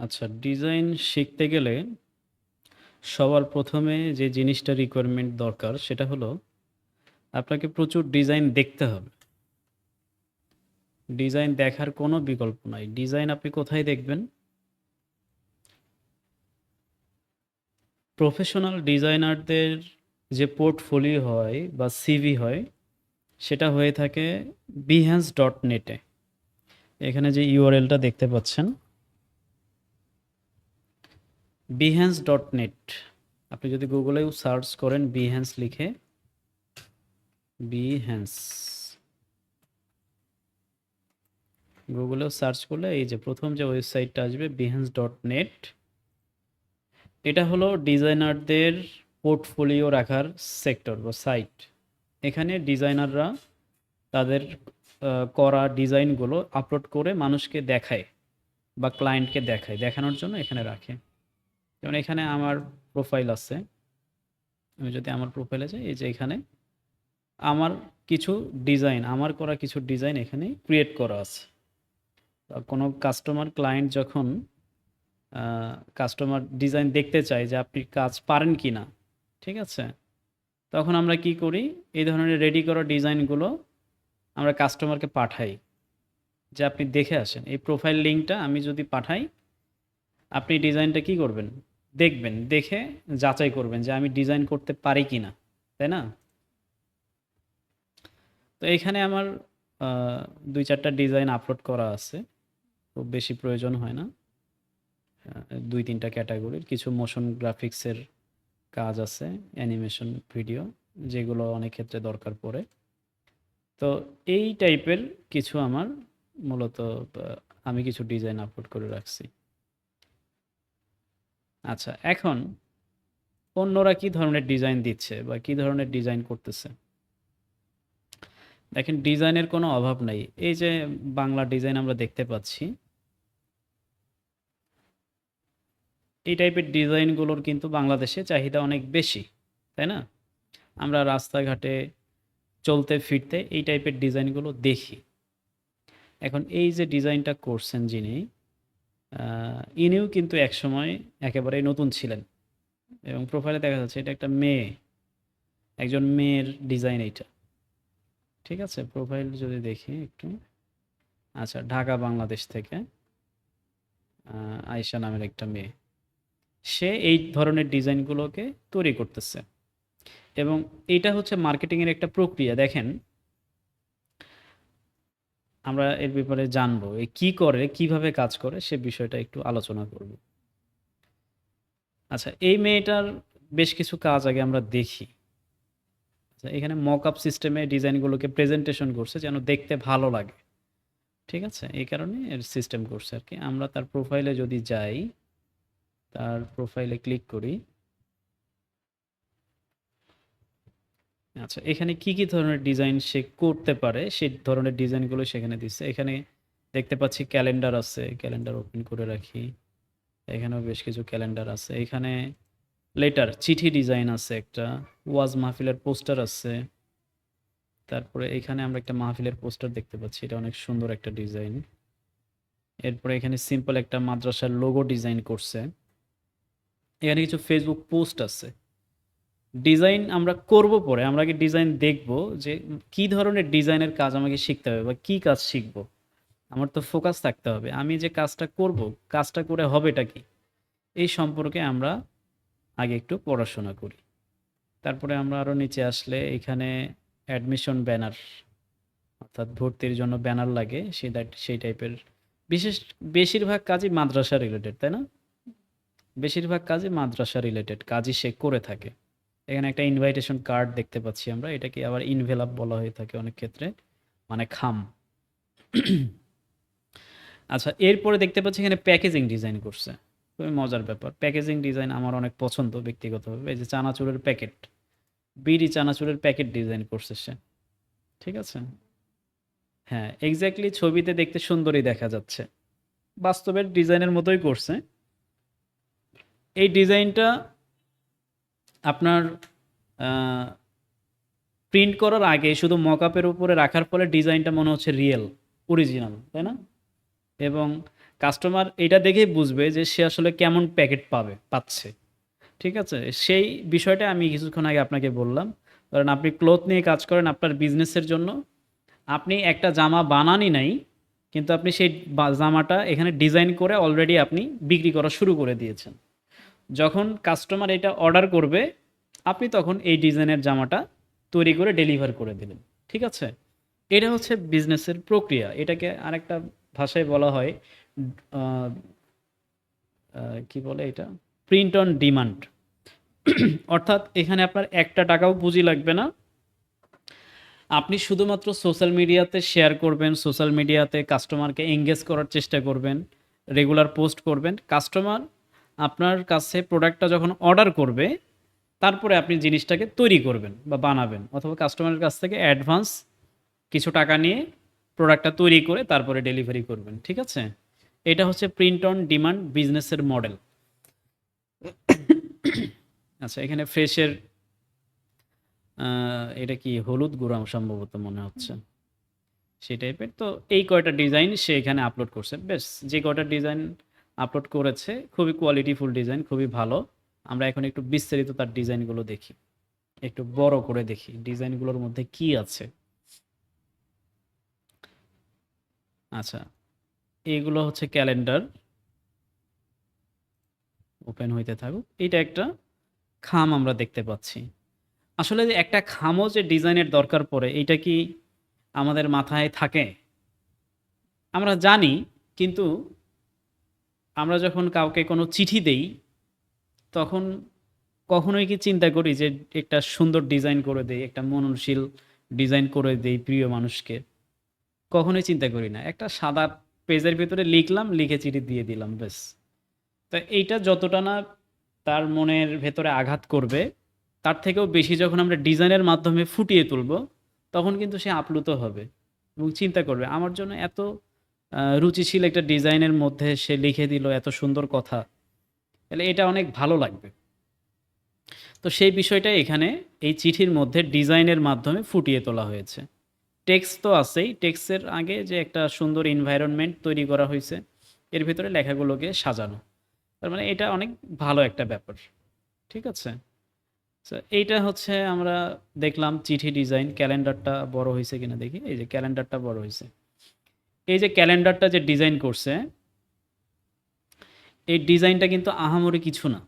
আচ্ছা, ডিজাইন শিখতে গেলে সবার প্রথমে যে জিনিসটা রিকোয়ারমেন্ট দরকার সেটা হলো আপনাকে প্রচুর ডিজাইন দেখতে হবে। ডিজাইন দেখার কোনো বিকল্প নাই। ডিজাইন আপনি কোথায় দেখবেন? প্রফেশনাল ডিজাইনারদের যে পোর্টফোলিও হয় বা সিভি হয় সেটা হয়ে থাকে behance.net-এ। এখানে যে ইউআরএলটা দেখতে পাচ্ছেন behance.net, আপনি যদি গুগলেও সার্চ করেন behance লিখে, behance গুগলেও সার্চ করলে এই যে প্রথম যে ওয়েবসাইটটা আসবে behance.net। এটা হলো ডিজাইনারদের পোর্টফোলিও রাখার সেক্টর বা সাইট। এখানে ডিজাইনাররা তাদের করা ডিজাইনগুলো আপলোড করে মানুষকে দেখায় বা ক্লায়েন্টকে দেখায়, দেখানোর জন্য এখানে রাখে। যেমন এখানে আমার প্রোফাইল আছে, আমি যদি আমার প্রোফাইলে যাই, এই যে এখানে আমার কিছু ডিজাইন, আমার করা কিছু ডিজাইন এখানে ক্রিয়েট করা আছে। কোনো কাস্টমার ক্লায়েন্ট যখন কাস্টমার ডিজাইন দেখতে চায় যে আপনি কাজ পারেন কি না, ঠিক আছে? তখন আমরা কি করি, এই ধরনের রেডি করা ডিজাইনগুলো আমরা কাস্টমারকে পাঠাই যে আপনি দেখে আসেন। এই প্রোফাইল লিঙ্কটা আমি যদি পাঠাই, আপনি ডিজাইনটা কি করবেন? দেখবেন, দেখে যাচাই করবেন যে আমি ডিজাইন করতে পারি কি না, তাই না? তো এখানে আমার ২-৪টা ডিজাইন আপলোড করা আছে। খুব বেশি প্রয়োজন হয় না। ২-৩টা ক্যাটাগরির কিছু মোশন গ্রাফিক্সের কাজ আছে, অ্যানিমেশন ভিডিও, যেগুলো অনেক ক্ষেত্রে দরকার পড়ে। তো এই টাইপের কিছু আমার মূলত আমি কিছু ডিজাইন আপলোড করে রাখছি। আচ্ছা, এখন অন্যরা কি ধরনের ডিজাইন দিচ্ছে বা কি ধরনের ডিজাইন করতেছে? দেখেন, ডিজাইনের কোনো অভাব নাই। এই যে বাংলা ডিজাইন আমরা দেখতে পাচ্ছি, এই টাইপের ডিজাইনগুলোর কিন্তু বাংলাদেশে চাহিদা অনেক বেশি, তাই না? আমরা রাস্তাঘাটে চলতে ফিরতে এই টাইপের ডিজাইনগুলো দেখি। এখন এই যে ডিজাইনটা করছেন যিনি, ইনিও কিন্তু একসময় একেবারেই নতুন ছিলেন এবং প্রোফাইলে দেখা যাচ্ছে এটা একটা মেয়ে, একজন মেয়ের ডিজাইন এইটা। ঠিক আছে? প্রোফাইল যদি দেখি একটু, আচ্ছা, ঢাকা বাংলাদেশ থেকে আয়েশা নামের একটা মেয়ে। সে এই ধরনের ডিজাইনগুলোকে তৈরি করতেছে এবং এইটা হচ্ছে মার্কেটিংয়ের একটা প্রক্রিয়া। দেখেন, আমরা এর ব্যাপারে জানবো এ কি করে, কিভাবে কাজ করে সে বিষয়টা একটু আলোচনা করব। আচ্ছা, এই মেয়েটার বেশ কিছু কাজ আগে আমরা দেখি। আচ্ছা, এখানে মক-আপ সিস্টেমে ডিজাইনগুলোকে প্রেজেন্টেশন করছে যেন দেখতে ভালো লাগে। ঠিক আছে? এই কারণে এর সিস্টেম করছে আরকি। আমরা তার প্রোফাইলে যদি যাই, তার প্রোফাইলে ক্লিক করি। আচ্ছা, এখানে কি, কি ধরনের ডিজাইন সে করতে পারে সেই ধরনের ডিজাইনগুলো সেখানে দিচ্ছে। এখানে দেখতে পাচ্ছি ক্যালেন্ডার আছে। ক্যালেন্ডার ওপেন করে রাখি। এখানেও বেশ কিছু ক্যালেন্ডার আছে। এখানে লেটার, চিঠি ডিজাইন আছে একটা। ওয়াজ মাহফিলের পোস্টার আছে। তারপরে এখানে আমরা একটা মাহফিলের পোস্টার দেখতে পাচ্ছি। এটা অনেক সুন্দর একটা ডিজাইন। এরপরে এখানে সিম্পল একটা মাদ্রাসার লোগো ডিজাইন করছে। এখানে কিছু ফেসবুক পোস্ট আছে। ডিজাইন আমরা করব পরে। আমরা আগে ডিজাইন দেখব যে কি ধরনের ডিজাইনের কাজ আমাকে শিখতে হবে বা কি কাজ শিখব। আমার তো ফোকাস থাকতে হবে। আমি যে কাজটা করব, কাজটা করে হবেটা কি? এই সম্পর্কে আমরা আগে একটু পড়াশোনা করি। তারপরে আমরা আরো নিচে আসলে এখানে অ্যাডমিশন ব্যানার, অর্থাৎ ভর্তির জন্য ব্যানার লাগে সেই টাইপের বেশিরভাগ কাজই মাদ্রাসা রিলেটেড, তাই না? বেশিরভাগ কাজই মাদ্রাসা রিলেটেড কাজই সে করে থাকে। এখানে একটা ইনভাইটেশন কার্ড দেখতে পাচ্ছি আমরা। এটাকে আবার ইনভেলাপ বলা হয়ে থাকে অনেক ক্ষেত্রে, মানে খাম। আচ্ছা, এরপরে দেখতে পাচ্ছি এখানে প্যাকেজিং ডিজাইন করছে। খুবই মজার ব্যাপার। প্যাকেজিং ডিজাইন আমার অনেক পছন্দ ব্যক্তিগতভাবে। এই যে চানাচুরের প্যাকেট, বিড়ি চানাচুরের প্যাকেট ডিজাইন করছে সে। ঠিক আছে? হ্যাঁ, এক্স্যাক্টলি ছবিতে দেখতে সুন্দরই দেখা যাচ্ছে। বাস্তবের ডিজাইনের মতোই করছে। এই ডিজাইনটা আপনার আ প্রিন্ট করার আগে শুধু মকআপের উপরে রাখার ফলে ডিজাইনটা মনে হচ্ছে রিয়েল, অরিজিনাল, তাই না? এবং কাস্টমার এটা দেখেই বুঝবে যে সে আসলে কেমন প্যাকেট পাচ্ছে। ঠিক আছে? সেই বিষয়টা আমি কিছুক্ষণ আগে আপনাকে বললাম। ধরেন আপনি ক্লথ নিয়ে কাজ করেন আপনার বিজনেসের জন্য। আপনি একটা জামা বানানই নাই, কিন্তু আপনি সেই জামাটা এখানে ডিজাইন করে অলরেডি আপনি বিক্রি করা শুরু করে দিয়েছেন। যখন কাস্টমার এটা অর্ডার করবে, আপনি তখন এই ডিজাইনের জামাটা তৈরি করে ডেলিভার করে দিলেন। ঠিক আছে? এটা হচ্ছে বিজনেসের প্রক্রিয়া। এটাকে আরেকটা ভাষায় বলা হয় আ আ কি বলে এটা? Print on demand. অর্থাৎ এখানে আপনার একটা টাকাও পুঁজি লাগবে না। আপনি শুধুমাত্র সোশ্যাল মিডিয়াতে শেয়ার করবেন, সোশ্যাল মিডিয়াতে কাস্টমারকে এনগেজ করার চেষ্টা করবেন, রেগুলার পোস্ট করবেন। কাস্টমার আপনার কাছে প্রোডাক্টটা যখন অর্ডার করবে, তারপরে আপনি জিনিসটাকে তৈরি করবেন বা বানাবেন, অথবা কাস্টমারের কাছ থেকে অ্যাডভান্স কিছু টাকা নিয়ে প্রোডাক্টটা তৈরি করে তারপরে ডেলিভারি করবেন। ঠিক আছে? এটা হচ্ছে প্রিন্ট অন ডিমান্ড বিজনেসের মডেল। আচ্ছা, এখানে ফ্রেশের এটা কি হলুদ গুঁড়া সম্ভবত মনে হচ্ছে। সেই টাইপের। তো এই কয়টা ডিজাইন সে এখানে আপলোড করছে। বেশ, যে কয়টা ডিজাইন আপলোড করেছে খুবই কোয়ালিটিফুল ডিজাইন, খুবই ভালো। আমরা এখন একটু বিস্তারিত তার ডিজাইনগুলো দেখি। একটু বড় করে দেখি ডিজাইনগুলোর মধ্যে কি আছে। আচ্ছা, এইগুলো হচ্ছে ক্যালেন্ডার। ওপেন হইতে থাকুক। এইটা একটা খাম আমরা দেখতে পাচ্ছি। আসলে যে একটা খামও যে ডিজাইনের দরকার পড়ে, এইটা কি আমাদের মাথায় থাকে? আমরা জানি, কিন্তু আমরা যখন কাউকে কোনো চিঠি দেই, তখন কখনোই কি চিন্তা করি যে একটা সুন্দর ডিজাইন করে দেই, একটা মননশীল ডিজাইন করে দেই প্রিয় মানুষকে? কখনোই চিন্তা করি না। একটা সাদা পেজের ভেতরে লিখলাম, লিখে চিঠি দিয়ে দিলাম, ব্যাস। তো এইটা যতটা না তার মনের ভেতরে আঘাত করবে, তার থেকেও বেশি যখন আমরা ডিজাইনের মাধ্যমে ফুটিয়ে তুলব, তখন কিন্তু সে আপ্লুত হবে এবং চিন্তা করবে, আমার জন্য এত রুচিশীল একটা ডিজাইনের মধ্যে সে লিখে দিল এত সুন্দর কথা। তাহলে এটা অনেক ভালো লাগবে। তো সেই বিষয়টা এখানে এই চিঠির মধ্যে ডিজাইনের মাধ্যমে ফুটিয়ে তোলা হয়েছে। টেক্সট তো আছেই, টেক্সটের আগে যে একটা সুন্দর এনভায়রনমেন্ট তৈরি করা হয়েছে, এর ভিতরে লেখাগুলোকে সাজানো। তার মানে এটা অনেক ভালো একটা ব্যাপার। ঠিক আছে? তো এইটা হচ্ছে আমরা দেখলাম চিঠি ডিজাইন। ক্যালেন্ডারটা বড় হয়েছে কিনা দেখি। এই যে ক্যালেন্ডারটা বড় হয়েছে। এই যে ক্যালেন্ডারটা যে ডিজাইন করছে, এই ডিজাইনটা কিন্তু আহামরি কিছু না।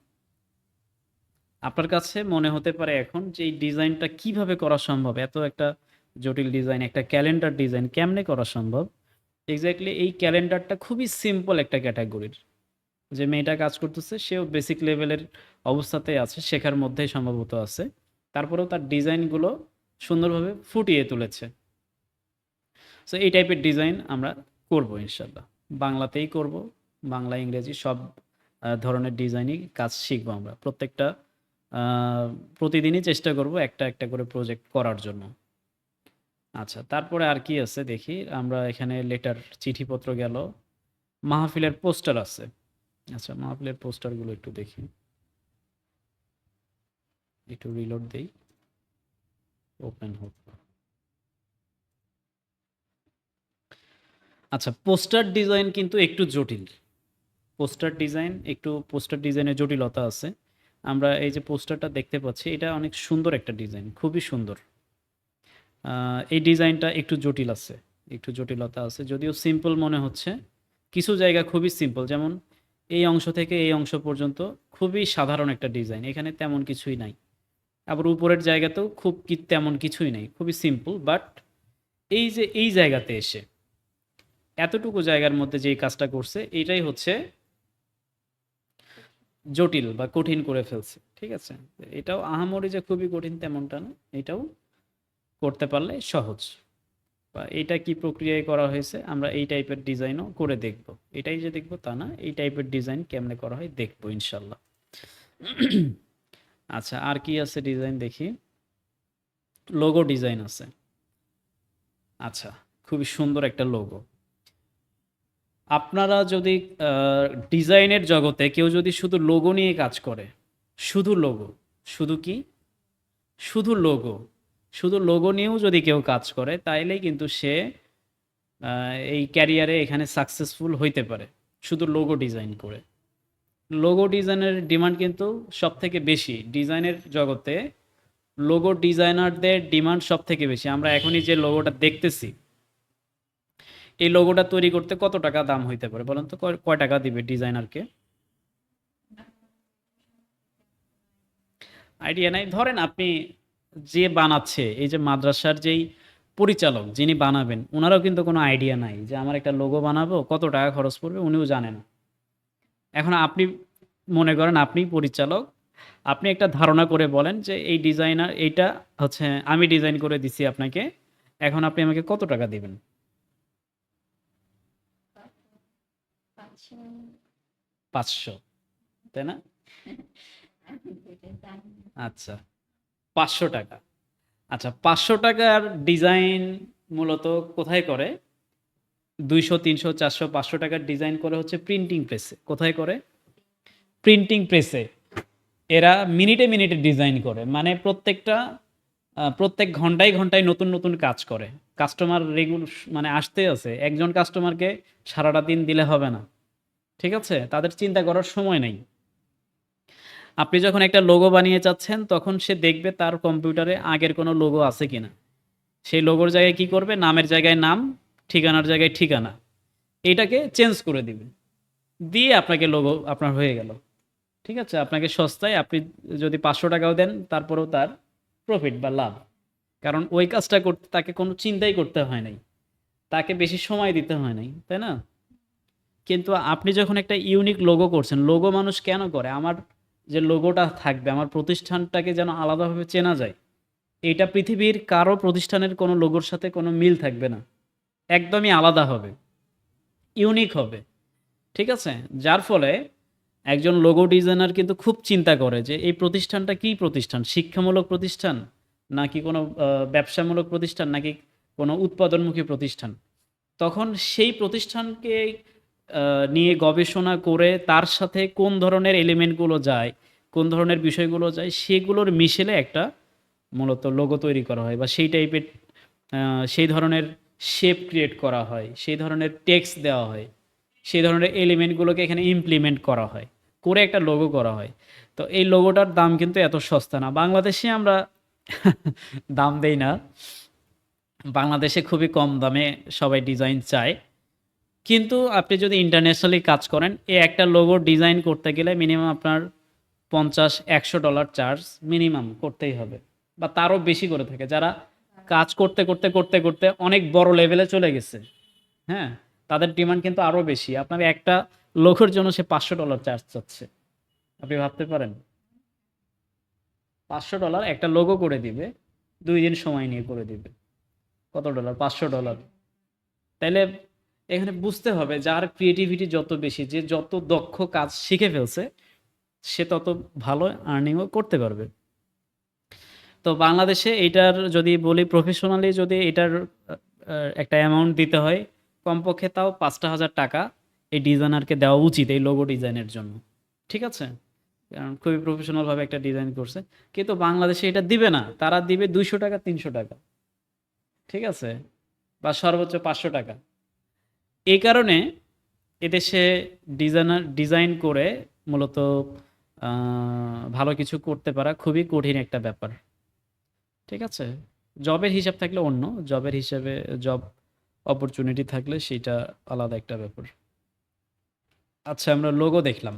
আপনার কাছে মনে হতে পারে এখন যে এই ডিজাইনটা কিভাবে করা সম্ভব? এত একটা জটিল ডিজাইন, একটা ক্যালেন্ডার ডিজাইন কেমনে করা সম্ভব? এক্সাক্টলি এই ক্যালেন্ডারটা খুবই সিম্পল একটা ক্যাটাগরির। যে মেয়েটা কাজ করতেছে সেও বেসিক লেভেলের অবস্থাতেই আছে, শেখার মধ্যেই সম্ভবত আছে। তারপরেও তার ডিজাইনগুলো সুন্দরভাবে ফুটিয়ে তুলেছে। সো এই টাইপের ডিজাইন আমরা করব ইনশাল্লাহ। বাংলাতেই করব। বাংলা, ইংরেজি সব ধরনের ডিজাইনই কাজ শিখব আমরা। প্রত্যেকটা আ প্রতিদিনই চেষ্টা করব একটা, একটা করে প্রজেক্ট করার জন্য। আচ্ছা, তারপরে আর কি আছে দেখি। আমরা এখানে লেটার, চিঠিপত্র গেল। মাহফিলের পোস্টার আছে। আচ্ছা, মাহফিলের পোস্টারগুলো একটু দেখি। একটু রিলোড দেই। ওপেন হোক। আচ্ছা, পোস্টার ডিজাইন কিন্তু একটু জটিল। পোস্টার ডিজাইনের জটিলতা আছে। আমরা এই যে পোস্টারটা দেখতে পাচ্ছি, এটা অনেক সুন্দর একটা ডিজাইন, খুবই সুন্দর। এই ডিজাইনটা একটু জটিল আছে, একটু জটিলতা আছে। যদিও সিম্পল মনে হচ্ছে, কিছু জায়গা খুবই সিম্পল। যেমন এই অংশ থেকে এই অংশ পর্যন্ত খুবই সাধারণ একটা ডিজাইন। এখানে তেমন কিছুই নাই। আবার উপরের জায়গাতেও তেমন কিছুই নাই। খুবই সিম্পল, বাট এই যে এই জায়গাতে এসে এতটুকু জায়গার মধ্যে যেই কাজটা করছে, এইটাই হচ্ছে জটিল বা কঠিন করে ফেলছে। ঠিক আছে? এটাও আহামরি যে খুবই কঠিন তেমনটা না। এটাও করতে পারলে সহজ। বা এটা কি প্রক্রিয়ায় করা হয়েছে, আমরা এই টাইপের ডিজাইনও করে দেখব। এটাই যে দেখব তা না, এই টাইপের ডিজাইন কেমনে করা হয় দেখব ইনশাল্লাহ। আচ্ছা, আর কি আছে ডিজাইন দেখি। লোগো ডিজাইন আছে। আচ্ছা, খুবই সুন্দর একটা লোগো। আপনারা যদি ডিজাইনের জগতে কেউ যদি শুধু লোগো নিয়ে কাজ করে, শুধু লোগো, শুধু কি? শুধু লোগো। শুধু লোগো নিয়েও যদি কেউ কাজ করে, তাইলেই কিন্তু সে এই ক্যারিয়ারে এখানে সাকসেসফুল হইতে পারে। শুধু লোগো ডিজাইন করে। লোগো ডিজাইনের ডিমান্ড কিন্তু সবথেকে বেশি। ডিজাইনের জগতে লোগো ডিজাইনারদের ডিমান্ড সবথেকে বেশি। আমরা এখনই যে লোগোটা দেখতেছি, এই লোগোটা তৈরি করতে কত টাকা দাম হইতে পারে বলেন তো? কয় টাকা দিবে ডিজাইনারকে? আইডিয়া নাই। ধরেন আপনি যে বানাচ্ছে, এই যে মাদ্রাসার যেই পরিচালক যিনি বানাবেন, ওনারও কিন্তু কোনো আইডিয়া নাই যে আমার একটা লোগো বানাবো, কত টাকা খরচ পড়বে, উনিও জানে না। এখন আপনি মনে করেন আপনি পরিচালক, আপনি একটা ধারণা করে বলেন যে এই ডিজাইনার এইটা হচ্ছে আমি ডিজাইন করে দিছি আপনাকে, এখন আপনি আমাকে কত টাকা দিবেন? 500, তাই না? আচ্ছা, 500 টাকা। আচ্ছা, 500 টাকার ডিজাইন মূলত কোথায় করে? 200, 300, 400, 500 টাকার ডিজাইন করে হচ্ছে প্রিন্টিং প্রেসে। কোথায় করে? প্রিন্টিং প্রেসে। এরা মিনিটে মিনিটে ডিজাইন করে, মানে প্রত্যেক ঘন্টায় ঘন্টায় নতুন নতুন কাজ করে। কাস্টমার মানে আসতে আছে, একজন কাস্টমারকে সারাটা দিন দিলে হবে না, ঠিক আছে? তাদের চিন্তা করার সময় নেই। আপনি যখন একটা লোগো বানিয়ে চাচ্ছেন, তখন সে দেখবে তার কম্পিউটারে আগের কোনো লোগো আছে কিনা। সেই লোগোর জায়গায় কি করবে? নামের জায়গায় নাম, ঠিকানার জায়গায় ঠিকানা, এটাকে চেঞ্জ করে দিবে, দিয়ে আপনাকে লোগো আপনার হয়ে গেল। ঠিক আছে? আপনাকে সস্তায়, আপনি যদি 500 টাকাও দেন তারপরেও তার প্রফিট বা লাভ। কারণ ওই কাজটা করতে তাকে কোনো চিন্তাই করতে হয় নাই, তাকে বেশি সময় দিতে হয় নাই, তাই না? কিন্তু আপনি যখন একটা ইউনিক লোগো করছেন, লোগো মানুষ কেন করে? আমার যে লোগোটা থাকবে, আমার প্রতিষ্ঠানটাকে যেন আলাদাভাবে চেনা যায়। এটা পৃথিবীর কারো প্রতিষ্ঠানের কোনো লোগোর সাথে কোনো মিল থাকবে না, একদমই আলাদা হবে, ইউনিক হবে। ঠিক আছে? যার ফলে একজন লোগো ডিজাইনার কিন্তু খুব চিন্তা করে যে এই প্রতিষ্ঠানটা কী প্রতিষ্ঠান? শিক্ষামূলক প্রতিষ্ঠান, নাকি কোনো ব্যবসামূলক প্রতিষ্ঠান, নাকি কোনো উৎপাদনমুখী প্রতিষ্ঠান? তখন সেই প্রতিষ্ঠানকে নিয়ে গবেষণা করে তার সাথে কোন ধরনের এলিমেন্টগুলো যায়, কোন ধরনের বিষয়গুলো যায়, সেগুলোর মিশেলে একটা মূলত লোগো তৈরি করা হয়, বা সেই টাইপের সেই ধরনের শেপ ক্রিয়েট করা হয়, সেই ধরনের টেক্সট দেওয়া হয়, সেই ধরনের এলিমেন্টগুলোকে এখানে ইমপ্লিমেন্ট করা হয়, করে একটা লোগো করা হয়। তো এই লোগোটার দাম কিন্তু এত সস্তা না। বাংলাদেশে আমরা দাম দেই না। বাংলাদেশে খুবই কম দামে সবাই ডিজাইন চায়। কিন্তু আপনি যদি ইন্টারন্যাশনালি কাজ করেন, এই একটা লোগো ডিজাইন করতে গেলে মিনিমাম আপনার $50-100 চার্জ মিনিমাম করতেই হবে, বা তারও বেশি করে থাকে যারা কাজ করতে করতে করতে করতে অনেক বড় লেভেলে চলে গেছে। হ্যাঁ, তাদের ডিমান্ড কিন্তু আরও বেশি। আপনার একটা লোগোর জন্য সে $500 চার্জ চাচ্ছে। আপনি ভাবতে পারেন, $500 একটা লোগো করে দিবে, 2 দিন সময় নিয়ে করে দিবে। কত ডলার? $500। তাইলে এখানে বুঝতে হবে যার ক্রিয়েটিভিটি যত বেশি, যে যত দক্ষ কাজ শিখে ফেলছে, সে তত ভালো আর্নিংও করতে পারবে। তো বাংলাদেশে এইটার যদি বলি প্রফেশনালি, যদি এটার একটা অ্যামাউন্ট দিতে হয়, কমপক্ষে তাও ৳5,000 এই ডিজাইনারকে দেওয়া উচিত এই লোগো ডিজাইনের জন্য। ঠিক আছে? কারণ খুবই প্রফেশনালভাবে একটা ডিজাইন করছে। কিন্তু বাংলাদেশে এটা দিবে না। তারা দিবে ৳200, ৳300। ঠিক আছে? বা সর্বোচ্চ ৳500। এই কারণে এদেশে ডিজাইন করে মূলত ভালো কিছু করতে পারা খুবই কঠিন একটা ব্যাপার। ঠিক আছে? জবের হিসাব থাকলে অন্য, জবের হিসাবে জব অপরচুনিটি থাকলে সেইটা আলাদা একটা ব্যাপার। আচ্ছা, আমরা লোগো দেখলাম।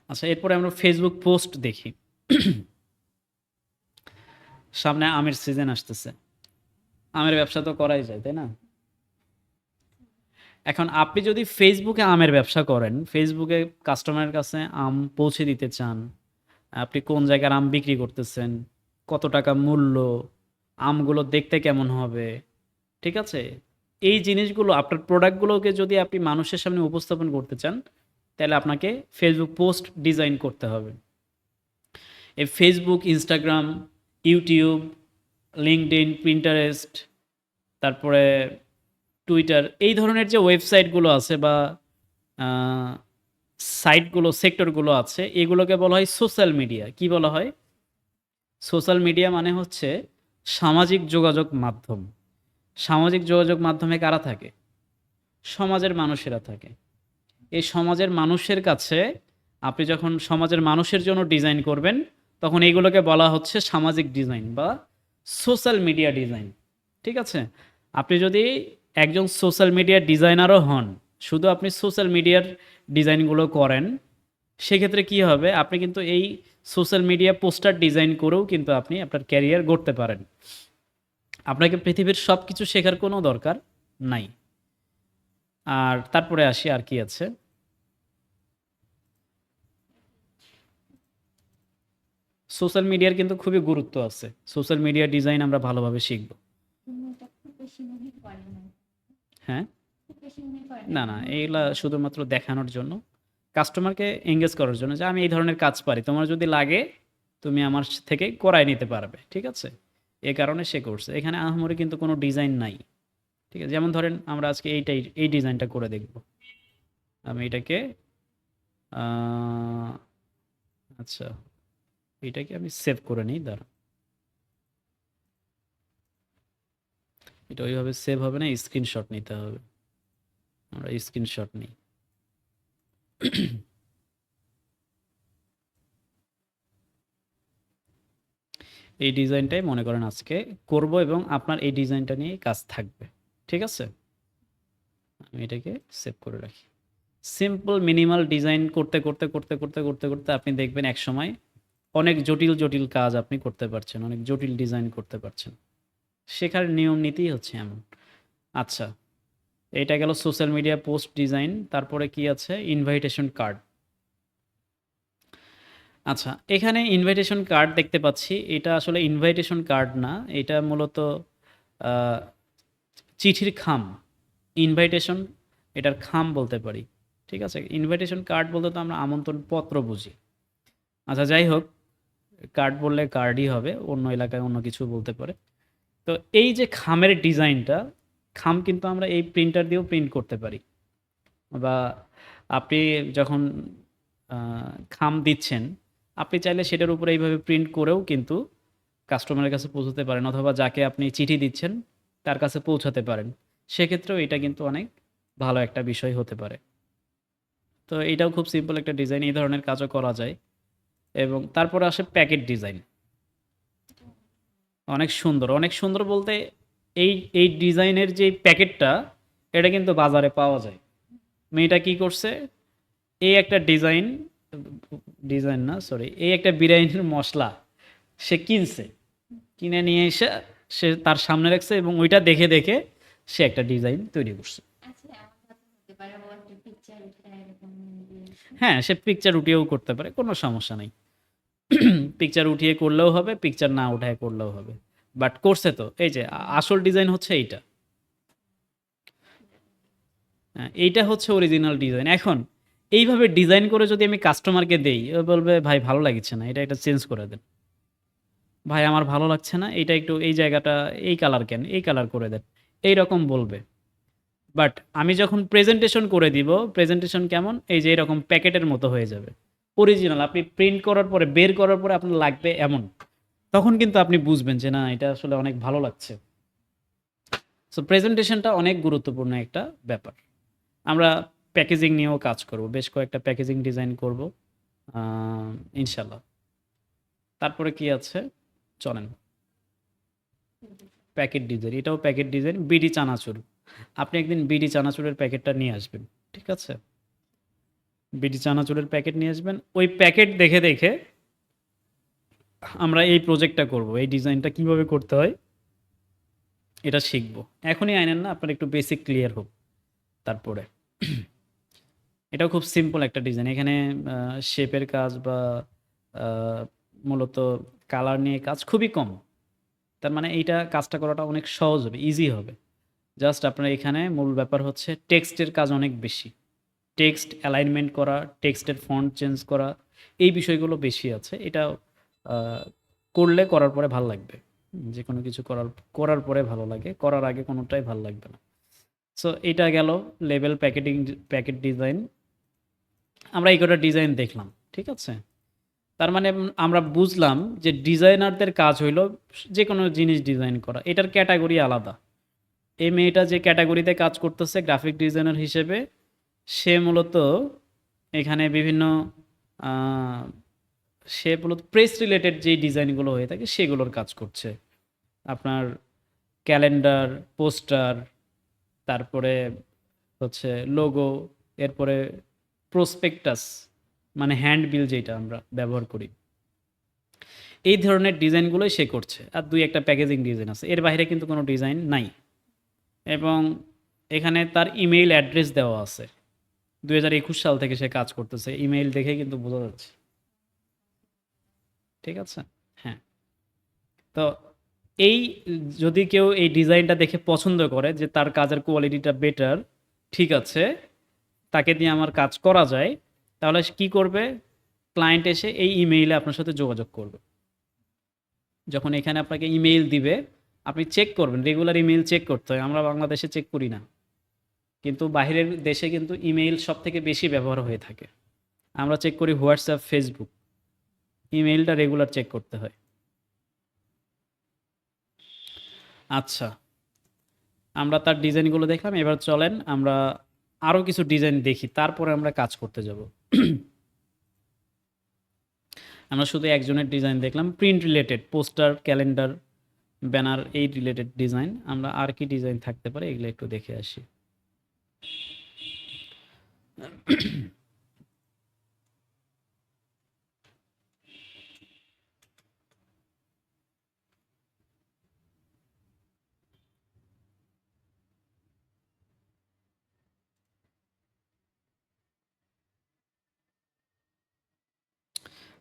আচ্ছা, এরপরে আমরা ফেসবুক পোস্ট দেখি। সামনে আমের সিজন আসতেছে। আমের ব্যবসা তো করাই যায়, তাই না? এখন আপনি যদি ফেসবুকে আমের ব্যবসা করেন, ফেসবুকে কাস্টমারের কাছে আম পৌঁছে দিতে চান, আপনি কোন জায়গার আম বিক্রি করতেছেন, কত টাকা মূল্য, আমগুলো দেখতে কেমন হবে, ঠিক আছে? এই জিনিসগুলো, আপনার প্রোডাক্টগুলোকে যদি আপনি মানুষের সামনে উপস্থাপন করতে চান, তাহলে আপনাকে ফেসবুক পোস্ট ডিজাইন করতে হবে। এই Facebook, Instagram, YouTube, LinkedIn, Pinterest, তারপরে টুইটার, এই ধরনের যে ওয়েবসাইটগুলো আছে বা সাইটগুলো, সেক্টরগুলো আছে, এগুলোকে বলা হয় সোশ্যাল মিডিয়া। কি বলা হয়? সোশ্যাল মিডিয়া মানে হচ্ছে সামাজিক যোগাযোগ মাধ্যম। সামাজিক যোগাযোগ মাধ্যমে কারা থাকে? সমাজের মানুষেরা থাকে। এই সমাজের মানুষের কাছে আপনি যখন সমাজের মানুষের জন্য ডিজাইন করবেন, তখন এইগুলোকে বলা হচ্ছে সামাজিক ডিজাইন বা সোশ্যাল মিডিয়া ডিজাইন। ঠিক আছে? আপনি যদি একজন সোশ্যাল মিডিয়া ডিজাইনারও হন, শুধু আপনি সোশ্যাল মিডিয়ার ডিজাইনগুলো করেন, সেক্ষেত্রে কি হবে? আপনি কিন্তু এই সোশ্যাল মিডিয়া পোস্টার ডিজাইন করেও কিন্তু আপনি আপনার ক্যারিয়ার গড়তে পারেন। আপনাকে পৃথিবীর সবকিছু শেখার কোনো দরকার নাই। আর তারপরে আসি আর কি আছে? সোশ্যাল মিডিয়ার কিন্তু খুবই গুরুত্ব আছে। সোশ্যাল মিডিয়া ডিজাইন আমরা ভালোভাবে শিখব। হ্যাঁ? না, না, এইগুলা শুধুমাত্র দেখানোর জন্য, কাস্টমারকে এঙ্গেজ করার জন্য যে আমি এই ধরনের কাজ পারি। তোমার যদি লাগে তুমি আমার থেকে করায় নিতে পারবে। ঠিক আছে? এ কারণে সে করছে। এখানে আহামরি কিন্তু কোনো ডিজাইন নাই। ঠিক আছে? যেমন ধরেন আমরা আজকে এই ডিজাইনটা করে দেখব। আমি এটাকে আ আচ্ছা, এটাকে আমি সেভ করে নিই, দাঁড়ান। এটা ওইভাবে সেভ হবে না, স্ক্রিনশট নিতে হবে। আমরা স্ক্রিনশট নিই। এই ডিজাইনটাই মনে করেন আজকে করব এবং আপনার এই ডিজাইনটা নিয়ে কাজ থাকবে। ঠিক আছে? আমি এটাকে সেভ করে রাখি। সিম্পল মিনিমাল ডিজাইন করতে আপনি দেখবেন একসময় অনেক জটিল কাজ আপনি করতে পারছেন, অনেক জটিল ডিজাইন করতে পারছেন। শেখার নিয়ম নীতিই হচ্ছে এমন। আচ্ছা, এটা গেল সোশ্যাল মিডিয়া পোস্ট ডিজাইন। তারপরে কি আছে? Invitation card. আচ্ছা, এখানে ইনভাইটেশন কার্ড দেখতে পাচ্ছি। এটা আসলে ইনভাইটেশন কার্ড না, এটা মূলত আ চিঠির খাম। ইনভাইটেশন এটার খাম বলতে পারি। ঠিক আছে? ইনভাইটেশন কার্ড বলতে তো আমরা আমন্ত্রণ পত্র বুঝি। আচ্ছা, যাই হোক, কার্ড বললে কার্ডই হবে, অন্য এলাকায় অন্য কিছু বলতে পারে। তো এই যে খামের ডিজাইনটা, খাম কিন্তু আমরা এই প্রিন্টার দিয়েও প্রিন্ট করতে পারি। বা আপনি যখন আ খাম দিচ্ছেন, আপনি চাইলে সেটার উপরে এইভাবে প্রিন্ট করেও কিন্তু কাস্টমারের কাছে পৌঁছাতে পারেন, অথবা যাকে আপনি চিঠি দিচ্ছেন তার কাছে পৌঁছাতে পারেন। সেক্ষেত্রেও এটা কিন্তু অনেক ভালো একটা বিষয় হতে পারে। তো এটাও খুব সিম্পল একটা ডিজাইন, এই ধরনের কাজও করা যায়। এবং তারপরে আসে প্যাকেট ডিজাইন। অনেক সুন্দর বলতে এই ডিজাইনের যে প্যাকেটটা, এটা কিন্তু বাজারে পাওয়া যায়। মেয়েটা কি করছে? এই একটা ডিজাইন না, সরি, এই একটা বিরিয়ানির মসলা সে কিনছে। কিনে নিয়ে এসে সে তার সামনে রাখছে এবং ওইটা দেখে সে একটা ডিজাইন তৈরি করছে। হ্যাঁ, সে পিকচার উঠিয়েও করতে পারে, কোনো সমস্যা নাই। পিকচার উঠিয়ে করলেও হবে, পিকচার না উঠায় করলেও হবে। বাট করছে তো। এই যে আসল ডিজাইন হচ্ছে এইটা। হ্যাঁ, এইটা হচ্ছে অরিজিনাল ডিজাইন। এখন এইভাবে ডিজাইন করে যদি আমি কাস্টমারকে দেই, ও বলবে, "ভাই ভালো লাগছে না। এটা চেঞ্জ করে দেন। ভাই আমার ভালো লাগছে না। এইটা একটু এই জায়গাটা এই কালার কেন? এই কালার করে দেন।" এইরকম বলবে। বাট আমি যখন প্রেজেন্টেশন করে দিব, প্রেজেন্টেশন কেমন? এই যে এরকম প্যাকেটের মতো হয়ে যাবে। অরিজিনাল আপনি প্রিন্ট করার পরে, বের করার পরে আপনার লাগবে এমন। তখন কিন্তু আপনি বুঝবেন যে না, এটা আসলে অনেক ভালো লাগছে। সো প্রেজেন্টেশনটা অনেক গুরুত্বপূর্ণ একটা ব্যাপার। আমরা প্যাকেজিং নিয়েও কাজ করব। বেশ কয়েকটা প্যাকেজিং ডিজাইন করব আ ইনশাআল্লাহ। তারপরে কি আছে? চলেন। Packet design. এটাও প্যাকেট ডিজাইন, বিডি চানাচুর। আপনি একদিন বিডি চানাচুরের প্যাকেটটা নিয়ে আসবেন। ঠিক আছে? বিডি চানাচুরের প্যাকেট নিয়ে আসবেন। ওই প্যাকেট দেখে আমরা এই প্রজেক্টটা করব। এই ডিজাইনটা কিভাবে করতে হয় এটা শিখব। এখনই আইনেন না, আপনার একটু বেসিক ক্লিয়ার হোক তারপরে। এটাও খুব সিম্পল একটা ডিজাইন। এখানে আ শেপের কাজ বা আ মূলত কালার নিয়ে কাজ খুবই কম। তার মানে এইটা কাজটা করাটা অনেক সহজ হবে, ইজি হবে। জাস্ট আপনার এখানে মূল ব্যাপার হচ্ছে টেক্সটের কাজ অনেক বেশি। টেক্সট অ্যালাইনমেন্ট করা, টেক্সটের ফন্ট চেঞ্জ করা, এই বিষয়গুলো বেশি আছে। এটা আ করার পরে ভাল লাগবে। যেকোনো কিছু করার পরে ভালো লাগে। করার আগে কোনটাই ভাল লাগবে না। সো এটা গেল লেবেল প্যাকেট ডিজাইন। আমরা এই কটা ডিজাইন দেখলাম। ঠিক আছে? তার মানে আমরা বুঝলাম যে ডিজাইনারদের কাজ হইল যেকোনো জিনিস ডিজাইন করা। এটার ক্যাটেগরি আলাদা। এই মেয়েটা যে ক্যাটেগরিতে কাজ করতেছে গ্রাফিক ডিজাইনার হিসেবে, সে মূলত এখানে বিভিন্ন আহ, সে মূলত প্রেস রিলেটেড যে ডিজাইনগুলো হয়ে থাকে সেগুলোর কাজ করছে। আপনার ক্যালেন্ডার, পোস্টার, তারপরে হচ্ছে লোগো, এরপরে প্রসপেক্টাস, মানে হ্যান্ডবিল যেটা আমরা ব্যবহার করি, এই ধরনের ডিজাইনগুলোই সে করছে। আর দুই একটা প্যাকেজিং ডিজাইন আছে, এর বাইরে কিন্তু কোনো ডিজাইন নাই। এবং এখানে তার ইমেইল অ্যাড্রেস দেওয়া আছে। 2021 সাল থেকে সে কাজ করতেছে, ইমেইল দেখে কিন্তু বোঝা যাচ্ছে। ঠিক আছে? হ্যাঁ। তো এই, যদি কেউ এই ডিজাইনটা দেখে পছন্দ করে যে তার কাজের কোয়ালিটিটা বেটার, ঠিক আছে, তাকে দিয়ে আমার কাজ করা যায়, তাহলে সে কী করবে? ক্লায়েন্ট এসে এই ইমেইলে আপনার সাথে যোগাযোগ করবে। যখন এখানে আপনাকে ইমেইল দিবে, আপনি চেক করবেন, রেগুলার ইমেইল চেক করতে হয়। আমরা বাংলাদেশে চেক করি না, কিন্তু বাইরের দেশে কিন্তু ইমেইল সব থেকে বেশি ব্যবহার হয়ে থাকে। আমরা চেক করি হোয়াটসঅ্যাপ, ফেসবুক, ইমেইলটা রেগুলার চেক করতে হয়। আচ্ছা, আমরা তার ডিজাইনগুলো দেখলাম, এবার চলেন আমরা আরও কিছু ডিজাইন দেখি, তারপরে আমরা কাজ করতে যাব। আমরা শুধু একজনের ডিজাইন দেখলাম, print related, poster, calendar, banner, এই রিলেটেড ডিজাইন। আমরা আর কি ডিজাইন থাকতে পারে এগুলো একটু দেখে আসি।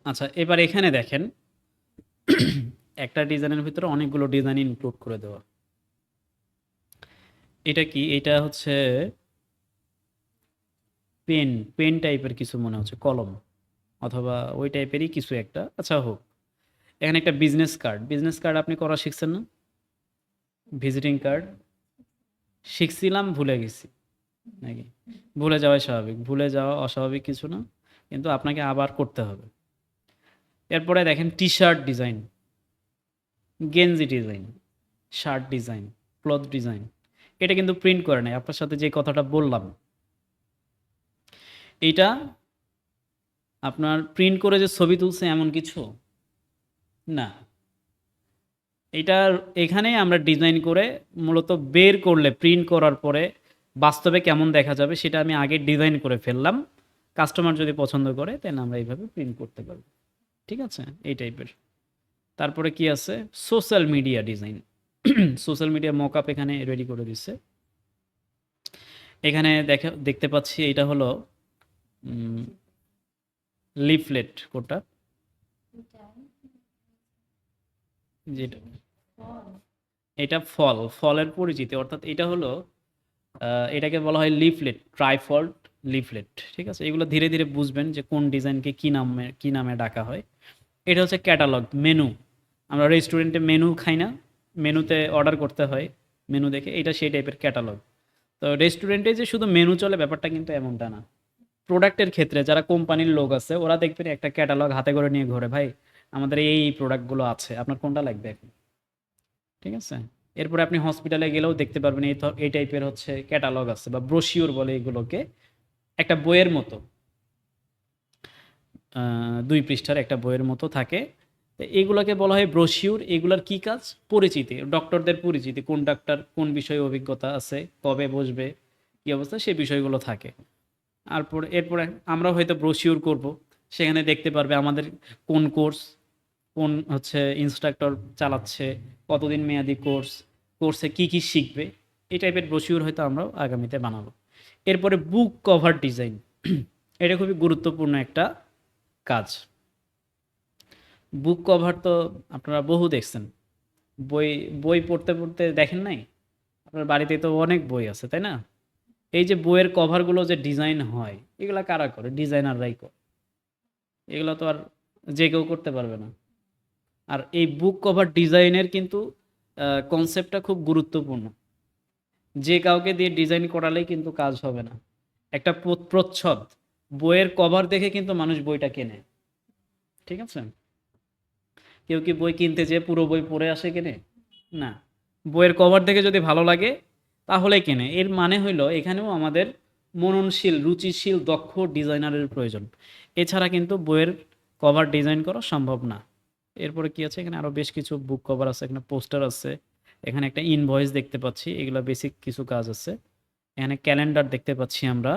আচ্ছা, এবার এখানে দেখেন, একটা ডিজাইনের ভিতরে অনেকগুলো ডিজাইন ইনক্লুড করে দেওয়া। এটা কি? এটা হচ্ছে পেন, পেন টাইপের কিছু মনে হচ্ছে, কলম অথবা ওই টাইপেরই কিছু একটা। আচ্ছা হোক। এখানে একটা বিজনেস কার্ড, বিজনেস কার্ড আপনি করা শিখছেন না? ভিজিটিং কার্ড শিখছিলাম, ভুলে গেছি নাকি? ভুলে যাওয়াই স্বাভাবিক, ভুলে যাওয়া অস্বাভাবিক কিছু না, কিন্তু আপনাকে আবার করতে হবে। এরপরে দেখেন টি শার্ট ডিজাইন, গেঞ্জি design, shirt design, cloth design. এটা কিন্তু প্রিন্ট করে নাই, আপনার সাথে যে কথাটা বললাম, এইটা আপনার প্রিন্ট করে যে ছবি তুলছে এমন কিছু না। এটা এখানেই আমরা ডিজাইন করে মূলত বের করলে, প্রিন্ট করার পরে বাস্তবে কেমন দেখা যাবে সেটা আমি আগে ডিজাইন করে ফেললাম। কাস্টমার যদি পছন্দ করে তাহলে আমরা এইভাবে প্রিন্ট করতে পারবো। ঠিক আছে? এই টাইপের। তারপরে কি আছে? Social media design. Social media mockup এখানে রেডি করে দিচ্ছে। এখানে দেখতে পাচ্ছি এটা হলো লিফলেট, কোটা যেটা, এটা ফল, ফলের পরিচিতি, অর্থাৎ এটা হলো এটাকে বলা হয় লিফলেট, ট্রাইফল্ট লিফলেট। ঠিক আছে? এগুলো ধীরে ধীরে বুঝবেন যে কোন ডিজাইনকে কী নামে ডাকা হয়। এটা হচ্ছে ক্যাটালগ, মেনু। আমরা রেস্টুরেন্টে মেনু খাই না, মেনুতে অর্ডার করতে হয় মেনু দেখে, এটা সেই টাইপের ক্যাটালগ। তো রেস্টুরেন্টে যে শুধু মেনু চলে ব্যাপারটা কিন্তু এমনটা না। প্রোডাক্টের ক্ষেত্রে যারা কোম্পানির লোক আছে ওরা দেখবেন একটা ক্যাটালগ হাতে করে নিয়ে ঘোরে, ভাই আমাদের এই প্রোডাক্টগুলো আছে, আপনার কোনটা লাগবে এখন। ঠিক আছে? এরপরে আপনি হসপিটালে গেলেও দেখতে পারবেন এই টাইপের হচ্ছে ক্যাটালগ আছে, বা ব্রোশিওর বলে এগুলোকে। একটা বইয়ের মতো, 2 পৃষ্ঠার একটা বইয়ের মতো থাকে। তো এগুলোকে বলা হয় ব্রোশিওর। এগুলার কি কাজ? পরিচিতি, ডক্টরদের পরিচিতি, কোন ডাক্তার কোন বিষয়ে অভিজ্ঞতা আছে, কবে বসবে, কী অবস্থা, সেই বিষয়গুলো থাকে। এরপরে আমরা হয়তো ব্রোশিওর করব, সেখানে দেখতে পারবে আমাদের কোন কোর্স, কোন হচ্ছে ইনস্ট্রাক্টর চালাচ্ছে, কতদিন মেয়াদি কোর্স, কোর্সে কি কি শিখবে, এই টাইপের ব্রোশিওর হয়তো আমরাও আগামীতে বানাবো। এরপরে বুক কভার ডিজাইন, এটা খুবই গুরুত্বপূর্ণ একটা কাজ। বুক কভার তো আপনারা বহু দেখছেন, বই বই পড়তে পড়তে দেখেন নাই? আপনার বাড়িতে তো অনেক বই আছে, তাই না? এই যে বইয়ের কভারগুলো যে ডিজাইন হয়, এগুলা কারা করে? ডিজাইনাররাই করে। এগুলো তো আর যে কেউ করতে পারবে না। আর এই বুক কভার ডিজাইনের কিন্তু কনসেপ্টটা খুব গুরুত্বপূর্ণ। যে কাউকে দিয়ে ডিজাইন করালেই কিন্তু কাজ হবে না। একটা প্রচ্ছদ, বইয়ের কভার দেখে কিন্তু মানুষ বইটা কেনে। ঠিক আছে? কেউ কি বই কিনতে যেয়ে পুরো বই পড়ে আসে কেনে? না। বইয়ের কভার দেখে যদি ভালো লাগে তাহলেই কেনে। এর মানে হইল এখানেও আমাদের মননশীল, রুচিশীল, দক্ষ ডিজাইনারের প্রয়োজন। এছাড়া কিন্তু বইয়ের কভার ডিজাইন করা সম্ভব না। এরপরে কি আছে? এখানে আরো বেশ কিছু বুক কভার আছে, এখানে পোস্টার আছে, এখানে একটা ইনভয়েস দেখতে পাচ্ছি। এগুলা বেসিক কিছু কাজ আছে। এখানে ক্যালেন্ডার দেখতে পাচ্ছি আমরা।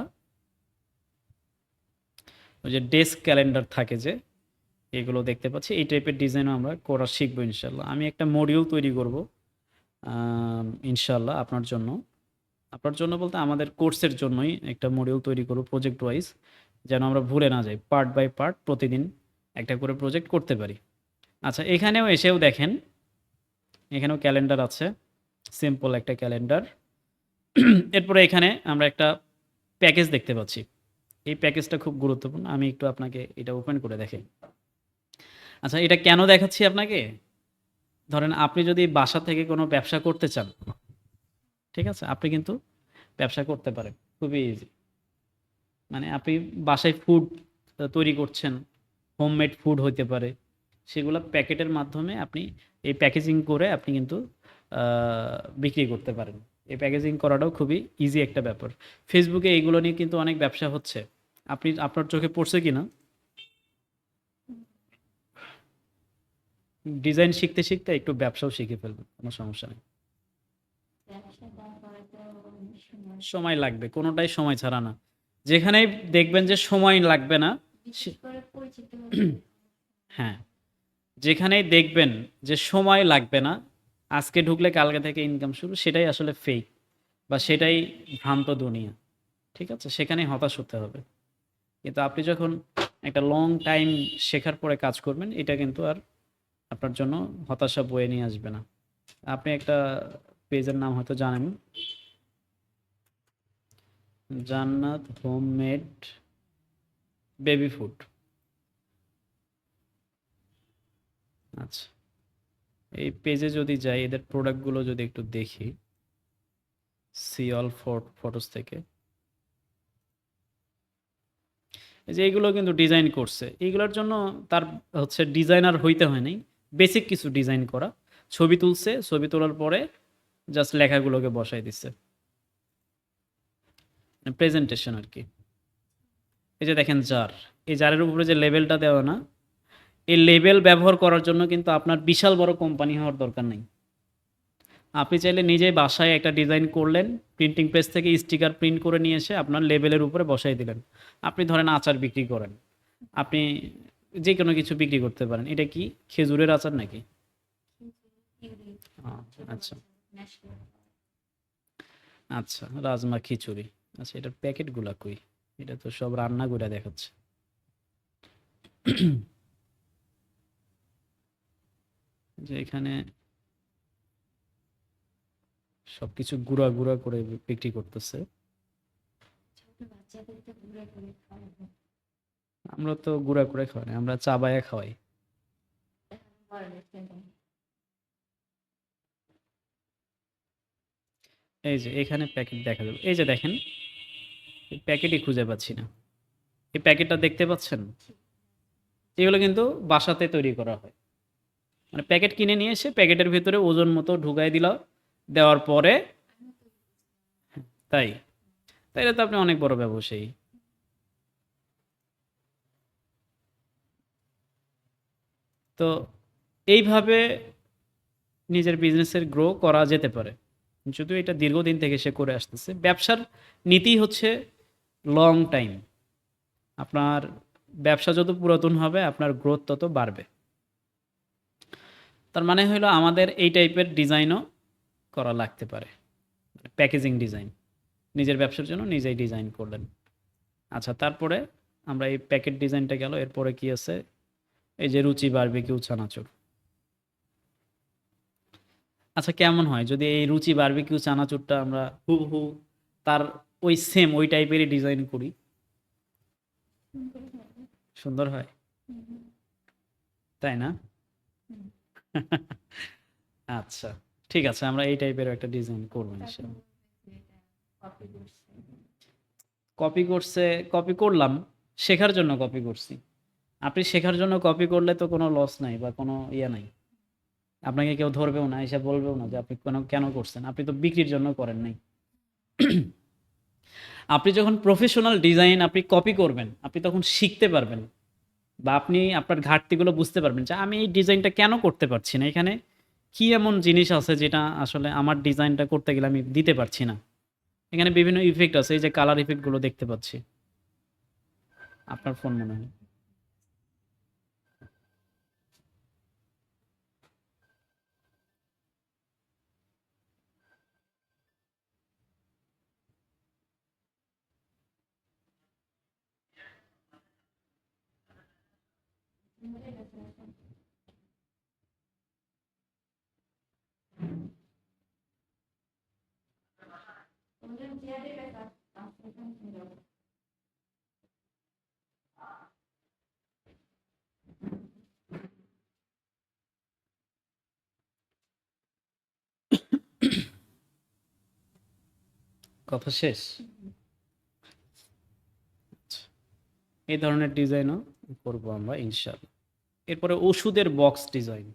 ওই যে ডেস্ক ক্যালেন্ডার থাকে যে, এগুলো দেখতে পাচ্ছি। এই টাইপের ডিজাইনও আমরা করা শিখবো ইনশাল্লাহ। আমি একটা মডিউল তৈরি করব ইনশাল্লাহ আপনার জন্য। আপনার জন্য বলতে আমাদের কোর্সের জন্যই একটা মডিউল তৈরি করব প্রজেক্ট ওয়াইজ, যেন আমরা ভুলে না যাই। পার্ট বাই পার্ট প্রতিদিন একটা করে প্রজেক্ট করতে পারি। আচ্ছা, এখানেও এসেও দেখেন, এখানেও ক্যালেন্ডার আছে, সিম্পল একটা ক্যালেন্ডার। এরপরে এখানে আমরা একটা প্যাকেজ দেখতে পাচ্ছি। এই প্যাকেজটা খুব গুরুত্বপূর্ণ। আমি একটু আপনাকে এটা ওপেন করে দেখাই। আচ্ছা, এটা কেন দেখাচ্ছি আপনাকে? ধরেন আপনি যদি বাসা থেকে কোনো ব্যবসা করতে চান, ঠিক আছে? আপনি কিন্তু ব্যবসা করতে পারেন, খুবই ইজি। মানে আপনি বাসায় ফুড তৈরি করছেন, হোমমেড ফুড হইতে পারে, সেগুলো প্যাকেটের মাধ্যমে আপনি এই প্যাকেজিং করে আপনি কিন্তু বিক্রি করতে পারেন। এই প্যাকেজিং করাটাও খুবই ইজি একটা ব্যাপার। ফেসবুকে এইগুলো নিয়ে কিন্তু অনেক ব্যবসা হচ্ছে। আপনি আপনার চোখে পড়ছে কি না? ডিজাইন শিখতে শিখতে একটু ব্যবসাও শিখে ফেলবেন, কোনো সমস্যা নেই। সময় লাগবে, কোনোটাই সময় ছাড়া না। যেখানেই দেখবেন যে সময় লাগবে না, হ্যাঁ, যেখানেই দেখবেন যে সময় লাগবে না, আজকে ঢুকলে কালকে থেকে ইনকাম শুরু, সেটাই আসলে ফেক বা সেটাই ভ্রান্ত দুনিয়া। ঠিক আছে? সেখানেই হতাশ হতে হবে। কিন্তু আপনি যখন একটা লং টাইম শেখার পরে কাজ করবেন, এটা কিন্তু আর আপনার জন্য হতাশা বয়ে নিয়ে আসবে না। আপনি একটা পেজের নাম হয়তো জানেন, জান্নাত হোমমেড বেবি ফুড। আচ্ছা, এই পেজে যদি যাই, এদের প্রোডাক্টগুলো যদি একটু দেখি, সি অল ফটোস থেকে, এই যে এইগুলো কিন্তু ডিজাইন করছে। এইগুলোর জন্য তার হচ্ছে ডিজাইনার হইতে হয় নাই, বেসিক কিছু ডিজাইন করা। ছবি তুলছে, ছবি তোলার পরে জাস্ট লেখাগুলোকে বসাই দিচ্ছে, প্রেজেন্টেশন আর কি। এই যে দেখেন জার, এই জারের উপরে যে লেবেলটা দেওয়া না, এই লেবেল ব্যবহার করার জন্য কিন্তু আপনার বিশাল বড় কোম্পানি হওয়ার দরকার নেই। আপনি চাইলে নিজেই বাসায় একটা ডিজাইন করলেন, প্রিন্টিং প্রেস থেকে স্টিকার প্রিন্ট করে নিয়ে এসে আপনার লেবেলের উপরে বসাই দিলেন। আপনি ধরেন আচার বিক্রি করেন, আপনি যে কোনো কিছু বিক্রি করতে পারেন। এটা কি খেজুরের আচার নাকি? আচ্ছা, আচ্ছা, রাজমা খিচুড়ি। আচ্ছা, এটার প্যাকেটগুলা কই? এটা তো সব রান্না করে দেখাচ্ছে। যে এখানে সবকিছু গুঁড়া গুঁড়া করে বিক্রি করতেছে। আমরা তো গুঁড়া করে খাওয়াই না, আমরা চাবায়া খাওয়াই। এই যে এখানে প্যাকেট দেখা যাবে, এই যে দেখেন, এই প্যাকেটই খুঁজে পাচ্ছি না। এই প্যাকেটটা দেখতে পাচ্ছেন? এগুলো কিন্তু বাসাতে তৈরি করা হয়। মানে প্যাকেট কিনে নিয়ে এসে প্যাকেটের ভিতরে ওজন মতো ঢুকাই দিল, দেওয়ার পরে, তাই তাইলে তো আপনি অনেক বড় ব্যবসায়ী। তো এইভাবে নিজের বিজনেসের গ্রো করা যেতে পারে, যদিও এটা দীর্ঘদিন থেকে সে করে আসতেছে। ব্যবসার নীতি হচ্ছে লং টাইম। আপনার ব্যবসা যত পুরাতন হবে, আপনার গ্রোথ তত বাড়বে। তার মানে হলো আমাদের এই টাইপের ডিজাইনও করা লাগতে পারে, প্যাকেজিং ডিজাইন। নিজের ব্যবসার জন্য নিজেই ডিজাইন করলেন। আচ্ছা, তারপরে আমরা এই প্যাকেট ডিজাইনটা গেল, এরপরে কি আছে? এই যে রুচি বারবিকিউ চানাচুর। আচ্ছা, কেমন হয় যদি এই রুচি বারবিকিউ চানাচুরটা আমরা হুবহু তার ওই সেম ওই টাইপেরই ডিজাইন করি? সুন্দর হয়, তাই না? আচ্ছা, ঠিক আছে, আমরা এই টাইপের একটা ডিজাইন করবো ইনশাআল্লাহ। কপি করছে, কপি করলাম, শেখার জন্য কপি করছি। আপনি শেখার জন্য কপি করলে তো কোনো লস নাই বা কোনো ইয়ে নাই। আপনাকে কেউ ধরবেও না, এসে বলবেও না যে আপনি কেন কেন করছেন। আপনি তো বিক্রির জন্য করেন নাই। আপনি যখন প্রফেশনাল ডিজাইন আপনি কপি করবেন, আপনি তখন শিখতে পারবেন বা আপনি আপনার ঘাটতিগুলো বুঝতে পারবেন যে আমি এই ডিজাইনটা কেন করতে পারছি না? এখানে কি এমন জিনিস আছে যেটা আসলে আমার ডিজাইনটা করতে গেলে আমি দিতে পারছি না? এখানে বিভিন্ন ইফেক্ট আছে। এই যে কালার ইফেক্ট গুলো দেখতে পাচ্ছি। আপনার ফোন মনে হয়। কথা শেষ? আচ্ছা। এই ধরনের ডিজাইনও করব আমরা ইনশাআল্লাহ। এরপরে ওষুধের বক্স ডিজাইন।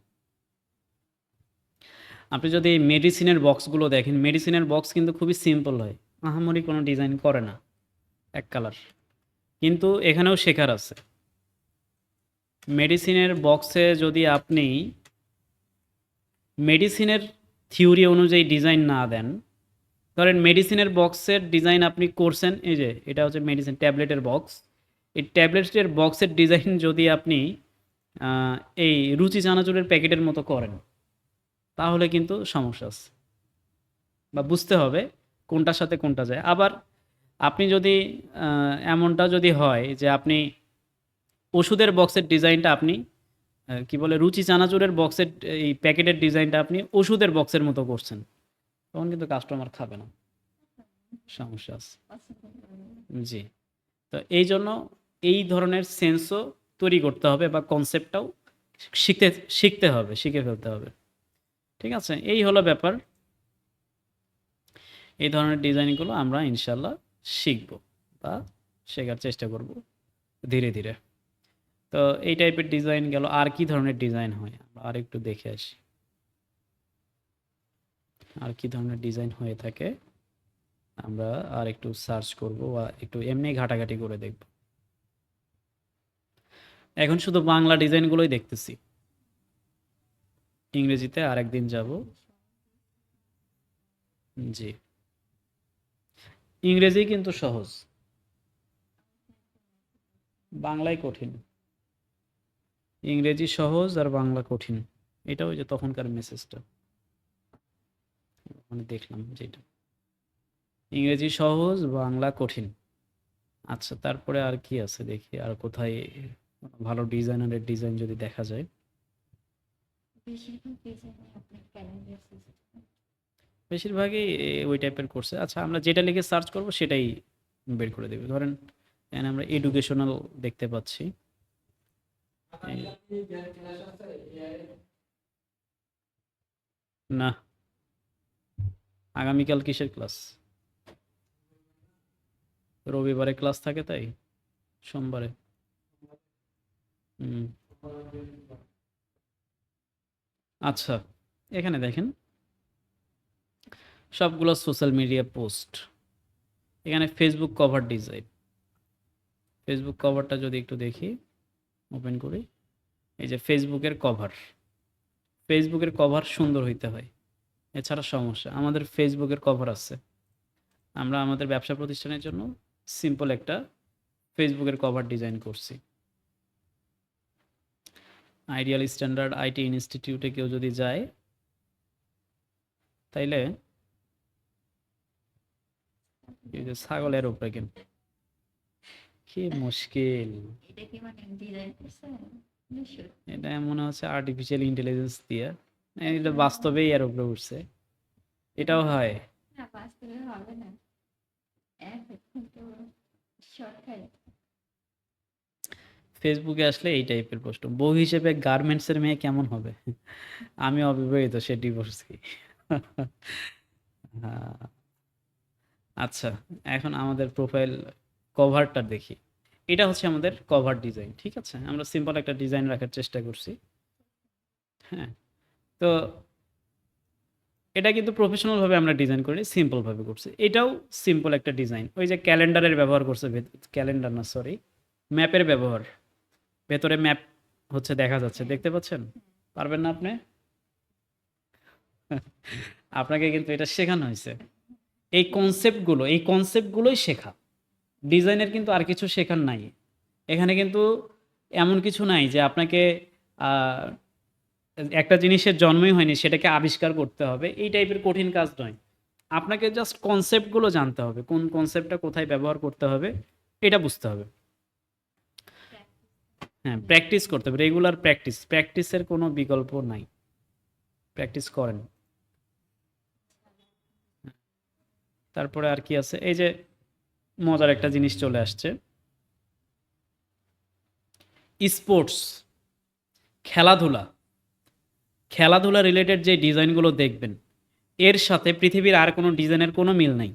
আপনি যদি মেডিসিনের বক্সগুলো দেখেন, মেডিসিনের বক্স কিন্তু খুবই সিম্পল হয়। আহামরি কোনো ডিজাইন করে না। এক কালার। কিন্তু এখানেও শেখার আছে। মেডিসিনের বক্সে যদি আপনি মেডিসিনের থিওরি অনুযায়ী ডিজাইন না দেন, ধরেন মেডিসিনের বক্সের ডিজাইন আপনি করছেন, এই যে এটা হচ্ছে মেডিসিন ট্যাবলেটের বক্স। এই ট্যাবলেটের বক্সের ডিজাইন যদি আপনি আহ, এই রুচি চানাচুরের প্যাকেটের মতো করেন, তাহলে কিন্তু সমস্যা আছে বা বুঝতে হবে কোনটার সাথে কোনটা যায়। আবার আপনি যদি এমনটা যদি হয় যে আপনি ওষুধের বক্সের ডিজাইনটা আপনি কি বলে রুচি চানাচুরের বক্সের এই প্যাকেটের ডিজাইনটা আপনি ওষুধের বক্সের মতো করছেন, তখন কিন্তু কাস্টমার খাবে না, সমস্যা আছে। জি। তো এই জন্য এই ধরনের সেন্সও তৈরি করতে হবে বা কনসেপ্টটাও শিখতে শিখতে হবে, শিখে ফেলতে হবে। ঠিক আছে, এই হলো ব্যাপার। এই ধরনের ডিজাইনগুলো আমরা ইনশাল্লাহ শিখব বা শেখার চেষ্টা করব ধীরে ধীরে। তো এই টাইপের ডিজাইন গেল। আর কি ধরনের ডিজাইন হয় আমরা আর একটু দেখে আসি। আর কি ধরনের ডিজাইন হয়ে থাকে আমরা আর একটু সার্চ করব বা একটু এমনি ঘাটাঘাটি করে দেখব। এখন শুধু বাংলা ডিজাইনগুলোই দেখতেছি, ইংরেজিতে আর একদিন যাব। জি। ইংরেজি কিন্তু সহজ, বাংলায় কঠিন। ইংরেজি সহজ আর বাংলা কঠিন। এটা ওই যে তখনকার মেসেজটা মানে দেখলাম যেটা, ইংরেজি সহজ বাংলা কঠিন। আচ্ছা, তারপরে আর কি আছে দেখি, আর কোথায় ভালো ডিজাইনারের ডিজাইন যদি দেখা যায়। বেশিরভাগই ওই টাইপের করছে। আচ্ছা, আমরা যেটা লিখে সার্চ করব সেটাই বের করে দেবে। ধরেন এখানে আমরা এডুকেশনাল দেখতে পাচ্ছি। না, আগামীকাল কিসের ক্লাস? রবিবারে ক্লাস থাকে তাই সোমবারে। হুম। আচ্ছা, এখানে দেখেন সবগুলো সোশ্যাল মিডিয়া পোস্ট। এখানে ফেসবুক কভার ডিজাইন। ফেসবুক কভারটা যদি একটু দেখি, ওপেন করি। এই যে ফেসবুকের কভার, ফেসবুকের কভার সুন্দর হইতে হয়, এছাড়া সমস্যা। আমাদের ফেসবুকের কভার আছে, আমরা আমাদের ব্যবসা প্রতিষ্ঠানের জন্য সিম্পল একটা ফেসবুকের কভার ডিজাইন করছি। আইডিয়াল স্ট্যান্ডার্ড আইটি ইনস্টিটিউটে কেউ যদি যায়, তাইলে এই যে ছাগলের উপরে কেন, কি মুশকিল। এটা মনে হচ্ছে আর্টিফিশিয়াল ইন্টেলিজেন্স দিয়ে, এটা বাস্তবেই এর উপরে উঠছে। এটাও হয়। ফেসবুকে আসলে এই টাইপের প্রশ্ন, বউ হিসেবে গার্মেন্টসের মেয়ে কেমন হবে? আমি অবিবাহিত, সে ডিভোর্সি। আচ্ছা, এখন আমাদের প্রোফাইল কভারটা দেখি। এটা হচ্ছে আমাদের কভার ডিজাইন। ঠিক আছে, আমরা সিম্পল একটা ডিজাইন রাখার চেষ্টা করছি। হ্যাঁ, তো এটা কিন্তু প্রফেশনাল ভাবে আমরা ডিজাইন করিনি, সিম্পল ভাবে করছি। এটাও সিম্পল একটা ডিজাইন। ওই যে ক্যালেন্ডারের ব্যবহার করছে, ক্যালেন্ডার না সরি, ম্যাপের ব্যবহার। ভেতরে ম্যাপ হচ্ছে দেখা যাচ্ছে, দেখতে পাচ্ছেন? পারবেন না আপনি? আপনাকে কিন্তু এটা শেখানো হয়েছে। এই কনসেপ্টগুলোই শেখা। ডিজাইনের কিন্তু আর কিছু শেখার নাই। এখানে কিন্তু এমন কিছু নাই যে আপনাকে আহ, একটা জিনিসের জন্মই হয়নি সেটাকে আবিষ্কার করতে হবে, এই টাইপের কঠিন কাজ নয়। আপনাকে জাস্ট কনসেপ্টগুলো জানতে হবে, কোন কনসেপ্টটা কোথায় ব্যবহার করতে হবে এটা বুঝতে হবে। হ্যাঁ, প্র্যাকটিস করতে হবে, রেগুলার প্র্যাকটিস, প্র্যাকটিসের কোনো বিকল্প নাই। প্র্যাকটিস করেন। তারপরে আর কি আছে, এই যে মজার একটা জিনিস চলে আসছে, স্পোর্টস, খেলাধুলা। খেলাধুলা রিলেটেড যে ডিজাইনগুলো দেখবেন, এর সাথে পৃথিবীর আর কোনো ডিজাইনের কোনো মিল নাই।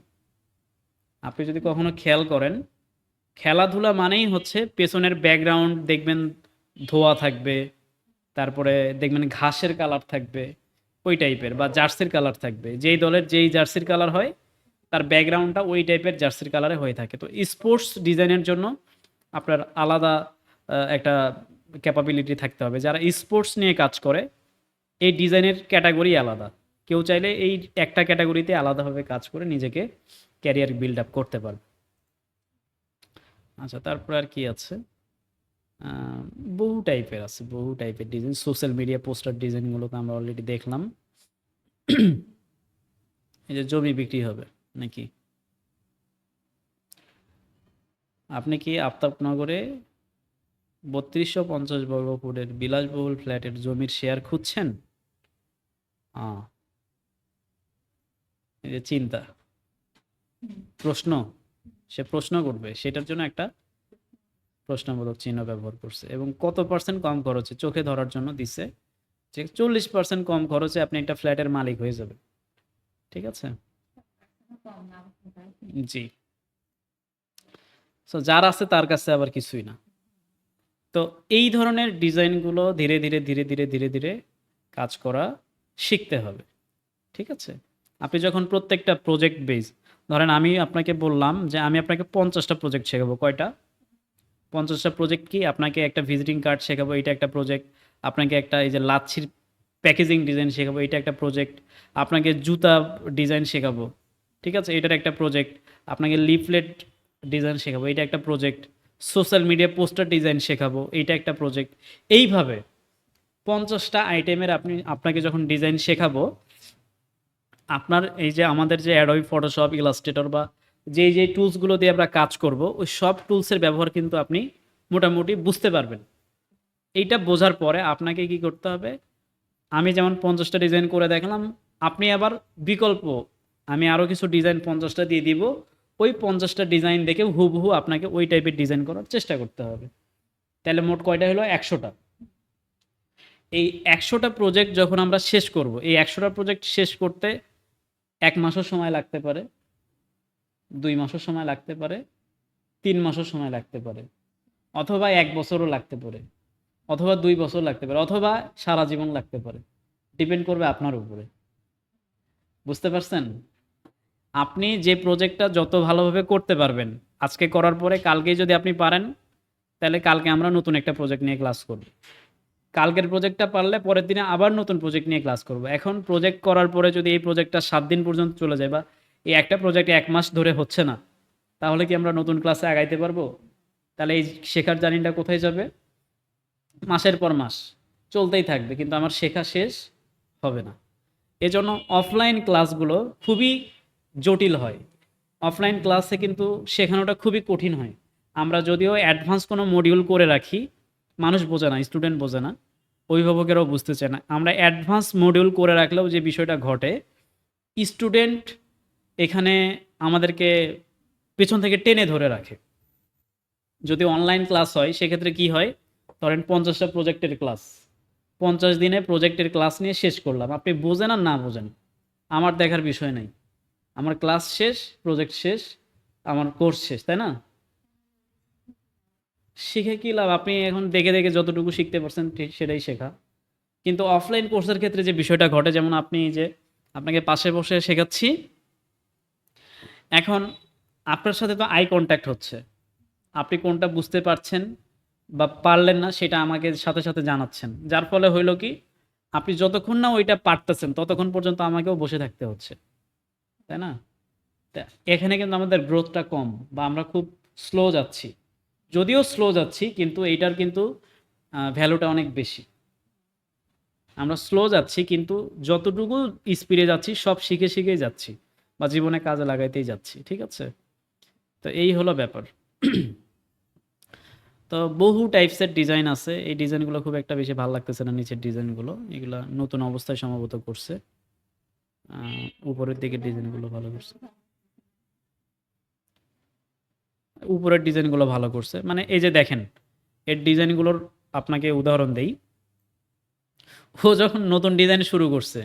আপনি যদি কখনো খেয়াল করেন, খেলাধুলা মানেই হচ্ছে পেছনের ব্যাকগ্রাউন্ড দেখবেন ধোয়া থাকবে, তারপরে দেখবেন ঘাসের কালার থাকবে ওই টাইপের, বা জার্সির কালার থাকবে, যেই দলের যেই জার্সির কালার হয় তার ব্যাকগ্রাউন্ডটা ওই টাইপের জার্সির কালারে হয়ে থাকে। তো স্পোর্টস ডিজাইনের জন্য আপনার আলাদা একটা ক্যাপাবিলিটি থাকতে হবে। যারা স্পোর্টস নিয়ে কাজ করে এই ডিজাইনের ক্যাটাগরি আলাদা। কেউ চাইলে এই একটা ক্যাটাগরিতে আলাদাভাবে কাজ করে নিজেকে ক্যারিয়ার বিল্ড আপ করতে পারবে। আচ্ছা, তারপর আর কি আছে, আহ, বহু টাইপের আছে, বহু টাইপের ডিজাইন। সোশ্যাল মিডিয়া পোস্টার ডিজাইনগুলো তো আমরা অলরেডি দেখলাম। এই যে জমি বিক্রি হবে নাকি, আপনি কি আফতাবনগরে 3250 বর্গ ফুটের বিলাসবহুল ফ্ল্যাটের জমির শেয়ার খুঁজছেন? এই যে চিন্তা, প্রশ্ন, সে প্রশ্ন করবে, সেটার জন্য একটা প্রশ্নবোধক চিহ্ন ব্যবহার করছে, এবং কত পার্সেন্ট কম খরচে চোখে ধরার জন্য দিছে যে 40% কম খরচে আপনি একটা ফ্ল্যাটের মালিক হয়ে যাবে। ঠিক আছে, জি। সো যার আছে তার কাছে আবার কিছুই না। তো এই ধরনের ডিজাইনগুলো ধীরে ধীরে ধীরে ধীরে ধীরে ধীরে কাজ করা শিখতে হবে। ঠিক আছে, আপনি যখন প্রত্যেকটা প্রজেক্ট বেস, ধরেন আমি আপনাকে বললাম যে আমি আপনাকে 50টা প্রজেক্ট শেখাবো, কয়টা? 50টা প্রজেক্ট কি, আপনাকে একটা ভিজিটিং কার্ড শেখাবো, এটা একটা প্রজেক্ট। আপনাকে একটা এই যে লাচ্ছির প্যাকেজিং ডিজাইন শেখাবো, এটা একটা প্রজেক্ট। আপনাকে জুতা ডিজাইন শেখাবো, ঠিক আছে, এটার একটা প্রজেক্ট। আপনাকে লিফলেট ডিজাইন শেখাবো, এটা একটা project. Social media poster design শেখাবো, এইটা একটা প্রজেক্ট। এইভাবে 50টা আইটেমের আপনাকে যখন ডিজাইন শেখাবো, আপনার এই যে আমাদের যে অ্যাডোবি ফটোশপ, ইলাস্ট্রেটর বা যে টুলসগুলো দিয়ে আমরা কাজ করব, ওই সব টুলসের ব্যবহার কিন্তু আপনি মোটামুটি বুঝতে পারবেন। এইটা বোঝার পরে আপনাকে কি করতে হবে, আমি যেমন 50টা ডিজাইন করে দেখলাম, আপনি আবার বিকল্প আমি আরও কিছু ডিজাইন 50টা দিয়ে দিব, ওই 50টা ডিজাইন দেখে হুবহু আপনাকে ওই টাইপের ডিজাইন করার চেষ্টা করতে হবে। তাহলে মোট কয়টা হলো? 100টা। এই 100টা প্রজেক্ট যখন আমরা শেষ করব, এই 100টা প্রজেক্ট শেষ করতে 1 মাসও সময় লাগতে পারে, 2 মাসও সময় লাগতে পারে, 3 মাসও সময় লাগতে পারে, অথবা 1 বছরও লাগতে পারে, অথবা 2 বছর লাগতে পারে, অথবা সারা জীবন লাগতে পারে। ডিপেন্ড করবে আপনার উপরে। বুঝতে পারছেন? আপনি যে প্রজেক্টটা যত ভালোভাবে করতে পারবেন, আজকে করার পরে কালকেই যদি আপনি পারেন, তাহলে কালকে আমরা নতুন একটা প্রজেক্ট নিয়ে ক্লাস করব। কালকের প্রজেক্টটা পারলে পরের দিনে আবার নতুন প্রজেক্ট নিয়ে ক্লাস করব। এখন প্রজেক্ট করার পরে যদি এই প্রজেক্টটা 7 দিন পর্যন্ত চলে যায়, বা এই একটা প্রজেক্ট 1 মাস ধরে হচ্ছে না, তাহলে কি আমরা নতুন ক্লাসে আগাইতে পারবো? তাহলে এই শেখার জার্নিটা কোথায় যাবে? মাসের পর মাস চলতেই থাকবে, কিন্তু আমার শেখা শেষ হবে না। এজন্য অফলাইন ক্লাসগুলো খুবই জটিল হয়। অফলাইন ক্লাসে কিন্তু শেখানোটা খুবই কঠিন হয়। আমরা যদিও অ্যাডভান্স কোনো মডিউল করে রাখি, মানুষ বোঝে না, স্টুডেন্ট বোঝে না, অভিভাবকেরাও বুঝতে চায় না। আমরা অ্যাডভান্স মডিউল করে রাখলেও যে বিষয়টা ঘটে, স্টুডেন্ট এখানে আমাদেরকে পেছন থেকে টেনে ধরে রাখে। যদি অনলাইন ক্লাস হয় সেক্ষেত্রে কি হয়, ধরেন 50টা প্রজেক্টের ক্লাস, 50 দিনে প্রজেক্টের ক্লাস নিয়ে শেষ করলাম, আপনি বোঝেন আর না বোঝেন আমার দেখার বিষয় নাই, আমার ক্লাস শেষ, প্রজেক্ট শেষ, আমার কোর্স শেষ, তাই না? শিখে কি লাভ? আপনি এখন দেখে দেখে যতটুকু শিখতে পারছেন ঠিক সেটাই শেখা। কিন্তু অফলাইন কোর্সের ক্ষেত্রে যে বিষয়টা ঘটে, যেমন আপনি যে আপনাকে পাশে বসে শেখাচ্ছি। এখন আপনার সাথে তো আই কনট্যাক্ট হচ্ছে। আপনি কোনটা বুঝতে পারছেন বা পারলেন না সেটা আমাকে সাথে, সাথে জানাচ্ছেন। যার ফলে হইল কি আপনি যতক্ষণ না ওইটা পারতেছেন ততক্ষণ পর্যন্ত আমাকেও বসে থাকতে হচ্ছে। তাই না? তা এখানে কিন্তু আমাদের গ্রোথটা কম বা আমরা খুব স্লো যাচ্ছি। যদিও স্লো যাচ্ছি কিন্তু এইটার কিন্তু ভ্যালুটা অনেক বেশি। আমরা স্লো যাচ্ছি কিন্তু যতটুকু স্পিডে যাচ্ছি সব শিখে, শিখেই যাচ্ছি বা জীবনে কাজে লাগাইতেই যাচ্ছি। ঠিক আছে? তো এই হলো ব্যাপার। তো বহু টাইপসের ডিজাইন আছে। এই ডিজাইনগুলো খুব একটা বেশি ভাল লাগতেছে না নিচের ডিজাইনগুলো। এগুলা নতুন অবস্থায় সম্ভবত করছে। আ উপরের দিকের ডিজাইনগুলো ভালো করছে। উপরের ডিজাইনগুলো ভালো করছে। মানে এই যে দেখেন, এর ডিজাইনগুলোর আপনাকে উদাহরণ দেই। ও যখন নতুন ডিজাইন শুরু করছে,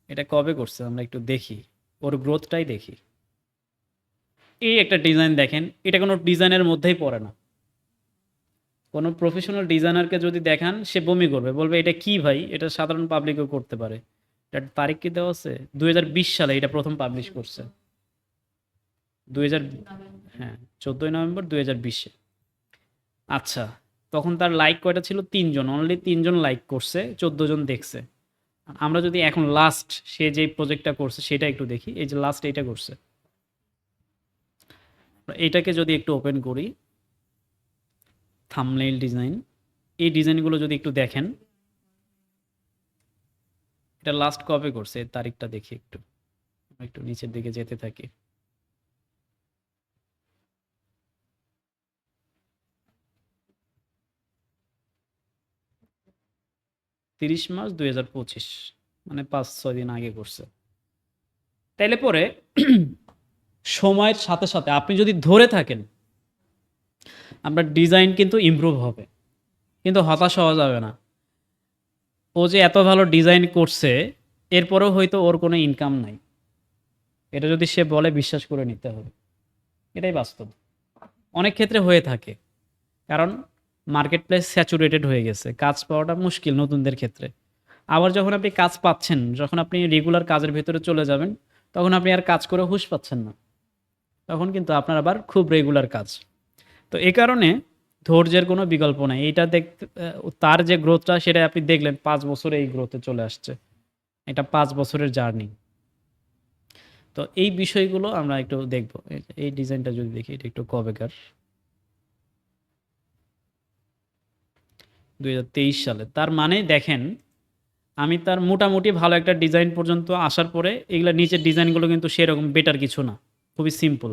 এটা কবে করছে আমরা একটু দেখি। ওর গ্রোথটাই দেখি। এই একটা ডিজাইন দেখেন, এটা কোনো ডিজাইনের মধ্যেই পড়ে না। কোনো প্রফেশনাল ডিজাইনারকে যদি দেখান সে বমি করবে। বলবে, "এটা কি ভাই? এটা সাধারণ পাবলিকও করতে পারে।" এটার তারিখ কি দেওয়া আছে? ২০২০ সালে এটা ১ম পাবলিশ করছে। ২০০০ হ্যাঁ, ১৪ই নভেম্বর ২০২০ এ। আচ্ছা, তখন তার লাইক কয়টা ছিল? ৩ জন। অনলি ৩ জন লাইক করছে, ১৪ জন দেখছে। আমরা যদি এখন লাস্ট সে যেই প্রজেক্টটা করছে সেটা একটু দেখি। এই যে লাস্ট এইটা করছে। এইটাকে যদি একটু ওপেন করি, থাম্বনেইল ডিজাইন। এই ডিজাইনগুলো যদি একটু দেখেন, এটা লাস্ট কবে করছে? এর তারিখটা দেখি একটু। আমরা একটু নিচের দিকে যেতে থাকি। ৩০ মার্চ ২০২৫ মানে ৫-৬ দিন আগে করছে। তাইলে পরে সময়ের সাথে, সাথে আপনি যদি ধরে থাকেন, আপনার ডিজাইন কিন্তু ইমপ্রুভ হবে। কিন্তু হতাশ হওয়া যাবে না। ও যে এত ভালো ডিজাইন করছে, এরপরেও হয়তো ওর কোনো ইনকাম নাই। এটা যদি সে বলে বিশ্বাস করে নিতে হবে। এটাই বাস্তব। অনেক ক্ষেত্রে হয়ে থাকে। কারণ মার্কেট প্লেস স্যাচুরেটেড হয়ে গেছে। কাজ পাওয়াটা মুশকিল নতুনদের ক্ষেত্রে। আবার যখন আপনি কাজ পাচ্ছেন, যখন আপনি রেগুলার কাজের ভেতরে চলে যাবেন, তখন আপনি আর কাজ করে হুঁশ পাচ্ছেন না। তখন কিন্তু আপনার আবার খুব রেগুলার কাজ। তো এ কারণে ধৈর্যের কোনো বিকল্প নাই। এইটা দেখতে তার যে গ্রোথটা সেটা আপনি দেখলেন ৫ বছরে এই গ্রোথে চলে আসছে। এটা ৫ বছরের জার্নি। তো এই বিষয়গুলো আমরা একটু দেখব। এই ডিজাইনটা যদি দেখি এটা একটু কবেকার? ২০২৩ সালে। তার মানে দেখেন আমি তার মোটামুটি ভালো একটা ডিজাইন পর্যন্ত আসার পরে এগুলা নিচের ডিজাইনগুলো কিন্তু সেরকম বেটার কিছু না। খুবই সিম্পল।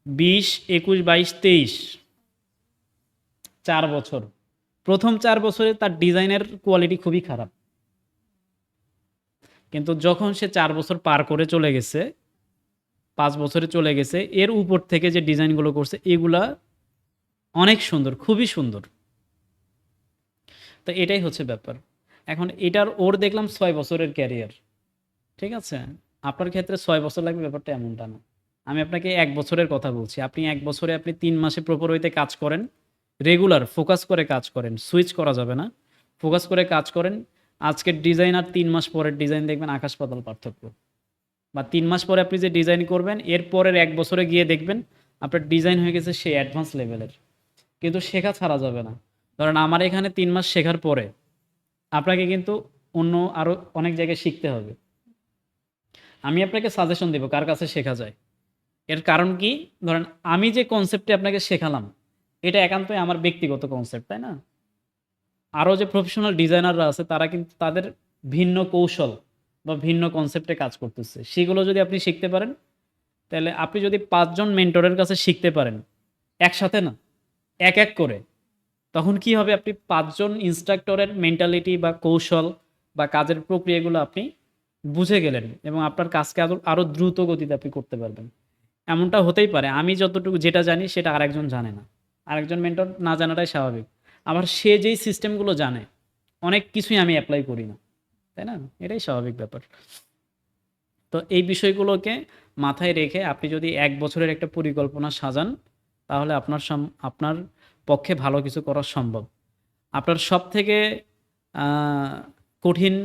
২০, ২১, ২২, ২৩ ৪ বছর। ১ম ৪ বছরে তার ডিজাইনের কোয়ালিটি খুবই খারাপ। কিন্তু যখন সে ৪ বছর পার করে চলে গেছে, ৫ বছরে চলে গেছে, এর উপর থেকে যে ডিজাইনগুলো করছে এগুলা অনেক সুন্দর, খুবই সুন্দর। তো এটাই হচ্ছে ব্যাপার। এখন এটার ওর দেখলাম ৬ বছরের ক্যারিয়ার। ঠিক আছে? আপনার ক্ষেত্রে ৬ বছর লাগবে ব্যাপারটা এমনটা না। আমি আপনাকে ১ বছরের কথা বলছি। আপনি ১ বছরে আপনি ৩ মাসে প্রপার ওয়েতে কাজ করেন। রেগুলার ফোকাস করে কাজ করেন। সুইচ করা যাবে না। ফোকাস করে কাজ করেন। আজকের ডিজাইন আর ৩ মাস পরের ডিজাইন দেখবেন আকাশ পাতাল পার্থক্য। বা ৩ মাস পরে আপনি যে ডিজাইন করবেন এর পরের ১ বছরে গিয়ে দেখবেন আপনার ডিজাইন হয়ে গেছে সেই অ্যাডভান্স লেভেলের। কিন্তু শেখা ছাড়া যাবে না। ধরেন আমার এখানে ৩ মাস শেখার পরে আপনাকে কিন্তু অন্য আরো অনেক জায়গায় শিখতে হবে। আমি আপনাকে সাজেশন দেব কার কাছে শেখা যায়। এর কারণ কি? ধরেন আমি যে কনসেপ্টে আপনাকে শেখালাম, এটা একান্তই আমার ব্যক্তিগত কনসেপ্ট, তাই না? আরো যে প্রফেশনাল ডিজাইনাররা আছে তারা কিন্তু তাদের ভিন্ন কৌশল বা ভিন্ন কনসেপ্টে কাজ করতেছে। সেগুলো যদি আপনি শিখতে পারেন, তাহলে আপনি যদি ৫ জন মেন্টরের কাছে শিখতে পারেন, একসাথে না, এক করে, তখন কি হবে? আপনি ৫ জন ইন্সট্রাক্টরের মেন্টালিটি বা কৌশল বা কাজের প্রক্রিয়াগুলো আপনি বুঝে গেলেন এবং আপনার কাজকে আরো দ্রুত গতিতে আপনি করতে পারবেন। এমনটা হতেই পারে আমি যতটুকু যেটা জানি সেটা আরেকজন জানে না। আরেকজন মেন্টর না জানাটাই স্বাভাবিক। আবার সে যেই সিস্টেমগুলো জানে, অনেক কিছুই আমি এপ্লাই করি না। তাই না? এটাই স্বাভাবিক ব্যাপার। তো এই বিষয়গুলোকে মাথায় রেখে আপনি যদি ১ বছরের একটা পরিকল্পনা সাজান, তাহলে আপনার পক্ষে ভালো কিছু করা সম্ভব। আপনার সবথেকে আ কঠিন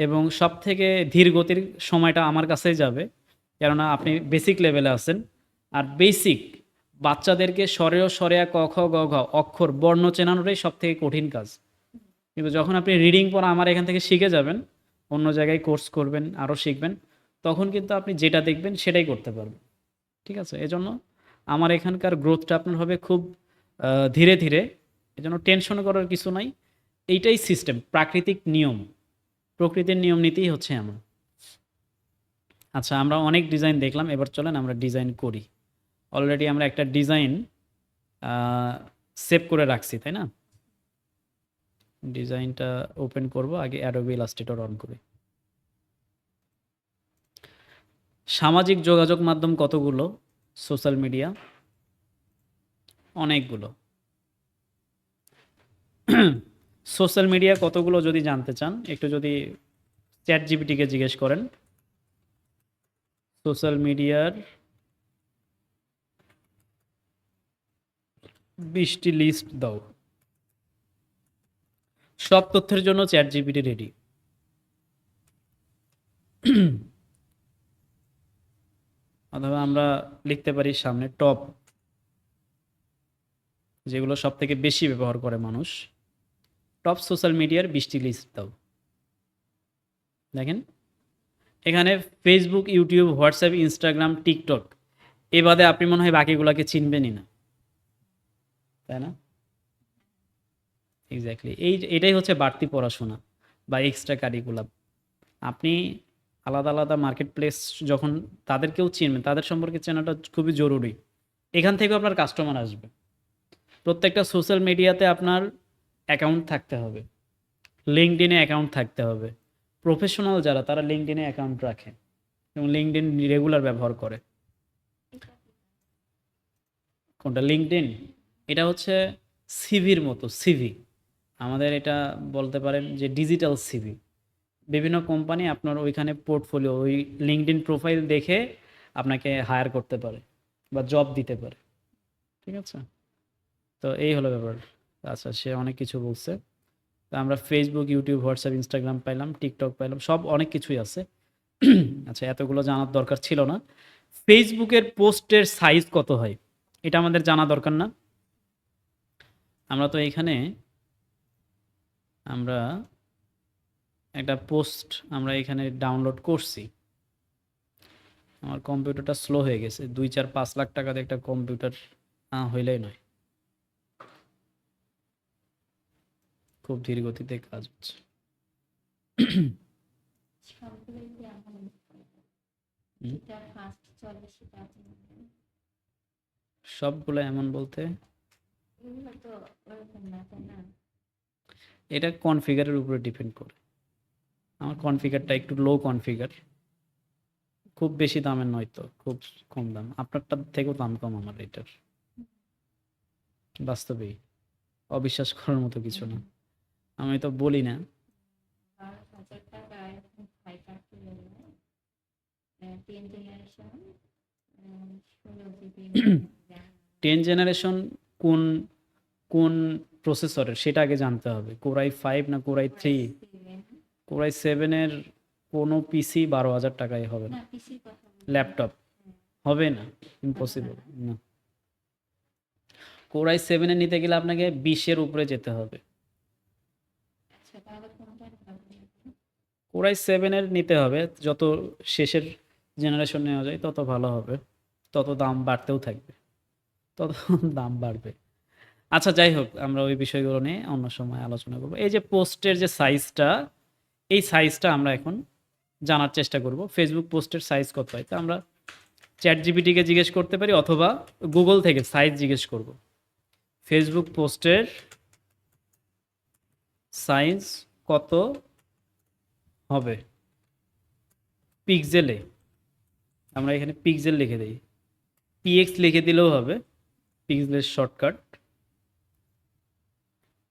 এবং সবথেকে ধীর গতির সময়টা আমার কাছেই যাবে। কেননা আপনি বেসিক লেভেলে আছেন। আর বেসিক বাচ্চাদেরকে স্বরেয়, স্বরেয়া, ক, খ, গ, ঘ অক্ষর, বর্ণ চেনানোটাই সবথেকে কঠিন কাজ। কিন্তু যখন আপনি রিডিং পড়া আমার এখান থেকে শিখে যাবেন, অন্য জায়গায় কোর্স করবেন, আরও শিখবেন, তখন কিন্তু আপনি যেটা দেখবেন সেটাই করতে পারবেন। ঠিক আছে? এজন্য আমার এখানকার গ্রোথটা আপনার হবে খুব ধীরে, ধীরে। এজন্য টেনশন করার কিছু নাই। এইটাই সিস্টেম, প্রাকৃতিক নিয়ম। প্রকৃতির নিয়ম নীতিই হচ্ছে এমন। আচ্ছা, আমরা অনেক ডিজাইন দেখলাম। এবার চলেন আমরা ডিজাইন করি। অলরেডি আমরা একটা ডিজাইন সেভ করে রাখছি, তাই না? ডিজাইনটা ওপেন করব, আগে অ্যাডোবি ইলাস্ট্রেটর অন করি। সামাজিক যোগাযোগ মাধ্যম কতগুলো? সোশ্যাল মিডিয়া অনেকগুলো। সোশ্যাল মিডিয়া কতগুলো যদি জানতে চান, একটু যদি চ্যাট জিপিটিকে জিজ্ঞেস করেন সোশ্যাল মিডিয়ার 20টি লিস্ট দাও, সব তথ্যের জন্য চ্যাট জিপিটি রেডি। অথবা আমরা লিখতে পারি সামনে টপ, যেগুলো সব থেকে বেশি ব্যবহার করে মানুষ। টপ সোশ্যাল মিডিয়ার 20টি লিস্ট দাও। দেখেন এখানে Facebook, YouTube, WhatsApp, Instagram, TikTok, এ বাদে আপনি মনে হয় বাকিগুলোকে চিনবেনই না, তাই না? এক্স্যাক্টলি, এটাই হচ্ছে বাড়তি পড়াশোনা বা এক্সট্রা কারিকুলাম। আপনি আলাদা আলাদা মার্কেট প্লেস যখন তাদেরকেও চিনবেন, তাদের সম্পর্কে চেনাটা খুবই জরুরি। এখান থেকেও আপনার কাস্টমার আসবে। প্রত্যেকটা সোশ্যাল মিডিয়াতে আপনার অ্যাকাউন্ট থাকতে হবে, লিঙ্কডইনে অ্যাকাউন্ট থাকতে হবে। প্রফেশনাল যারা, তারা লিঙ্কডইনে অ্যাকাউন্ট রাখে এবং লিঙ্কডইন রেগুলার ব্যবহার করে। কোনটা? লিঙ্কডইন। এটা হচ্ছে সিভির মতো, সিভি। আমাদের এটা বলতে পারেন যে ডিজিটাল সিভি। বিভিন্ন কোম্পানি আপনার ওইখানে পোর্টফোলিও, ওই লিঙ্কডইন প্রোফাইল দেখে আপনাকে হায়ার করতে পারে বা জব দিতে পারে। ঠিক আছে? তো এই হলো ব্যাপার। আচ্ছা, সে অনেক কিছু বলছে। তো আমরা ফেসবুক, ইউটিউব, হোয়াটসঅ্যাপ, ইনস্টাগ্রাম পাইলাম, টিকটক পাইলাম, সব অনেক কিছুই আছে। আচ্ছা, এতগুলো জানার দরকার ছিল না। ফেসবুকের পোস্টের সাইজ কত হয় এটা আমাদের জানা দরকার না? আমরা তো এখানে আমরা একটা পোস্ট আমরা এখানে ডাউনলোড করছি। আমার কম্পিউটারটা স্লো হয়ে গেছে। 2, 4, 5 লাখ টাকা দিয়ে একটা কম্পিউটার হইলেই নয়, খুব ধীর গতিতে কাজ হচ্ছে। সবগুলো এমন বলতে এটা কনফিগারের উপরে ডিপেন্ড করে। আমার কনফিগারটা একটু লো কনফিগার, খুব বেশি দামের নয় তো, খুব কম দাম। আপনারটার থেকেও দাম কম আমার এটার। বাস্তবেই অবিশ্বাস করার মতো কিছু না, আমি তো বলি না। 10 জেনারেশন কোন কোন প্রসেসরের সেটা আগে জানতে হবে। কোরাই 5 না কোরাই 3? কোরাই 7-এর কোনো পিসি 12,000 টাকায় হবে না। ল্যাপটপ হবে না, ইম্পসিবল না। কোরাই 7-এ নিতে গেলে আপনাকে 20-এর উপরে যেতে হবে। কোরাই 7-এর নিতে হবে, যত শেষের জেনারেশন নেওয়া যায় তত ভালো হবে, তত দাম বাড়তেও থাকবে, তত দাম বাড়বে। আচ্ছা, যাই হোক, আমরা ওই বিষয়গুলো নিয়ে অন্য সময় আলোচনা করব। এই যে পোস্টের যে সাইজটা, এই সাইজটা আমরা এখন জানার চেষ্টা করব। ফেসবুক পোস্টের সাইজ কত হয় তা আমরা চ্যাট জিপিটিকে জিজ্ঞেস করতে পারি, অথবা গুগল থেকে সাইজ জিজ্ঞেস করব। ফেসবুক পোস্টের সাইজ কত হবে পিক্সেলে? আমরা এখানে পিক্সেল লিখে দিই, পিএক্স লিখে দিলেও হবে, পিক্সেলের শর্টকাট।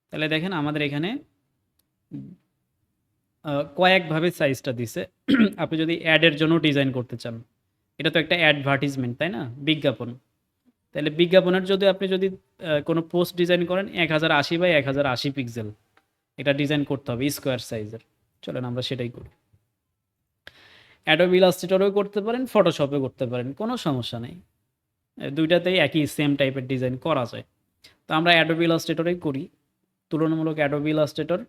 তাহলে দেখেন আমাদের এখানে কয়েকভাবে সাইজটা দিছে। আপনি যদি অ্যাডের জন্য ডিজাইন করতে চান, এটা তো একটা অ্যাডভার্টিজমেন্ট, তাই না? বিজ্ঞাপন। তাহলে বিজ্ঞাপনের যদি আপনি যদি কোনো পোস্ট ডিজাইন করেন 1080 বাই 1080 পিক্সেল, এটা ডিজাইন করতে হবে স্কোয়ার সাইজের। চলেন আমরা সেটাই করি। অ্যাডোবি ইলাস্ট্রেটরেও করতে পারেন, ফটোশপে করতে পারেন, কোনো সমস্যা নেই। দুইটাতেই একই সেম টাইপের ডিজাইন করা যায়। তো আমরা অ্যাডোবি ইলাস্ট্রেটরেই করি। তুলনামূলক অ্যাডোবি ইলাস্ট্রেটর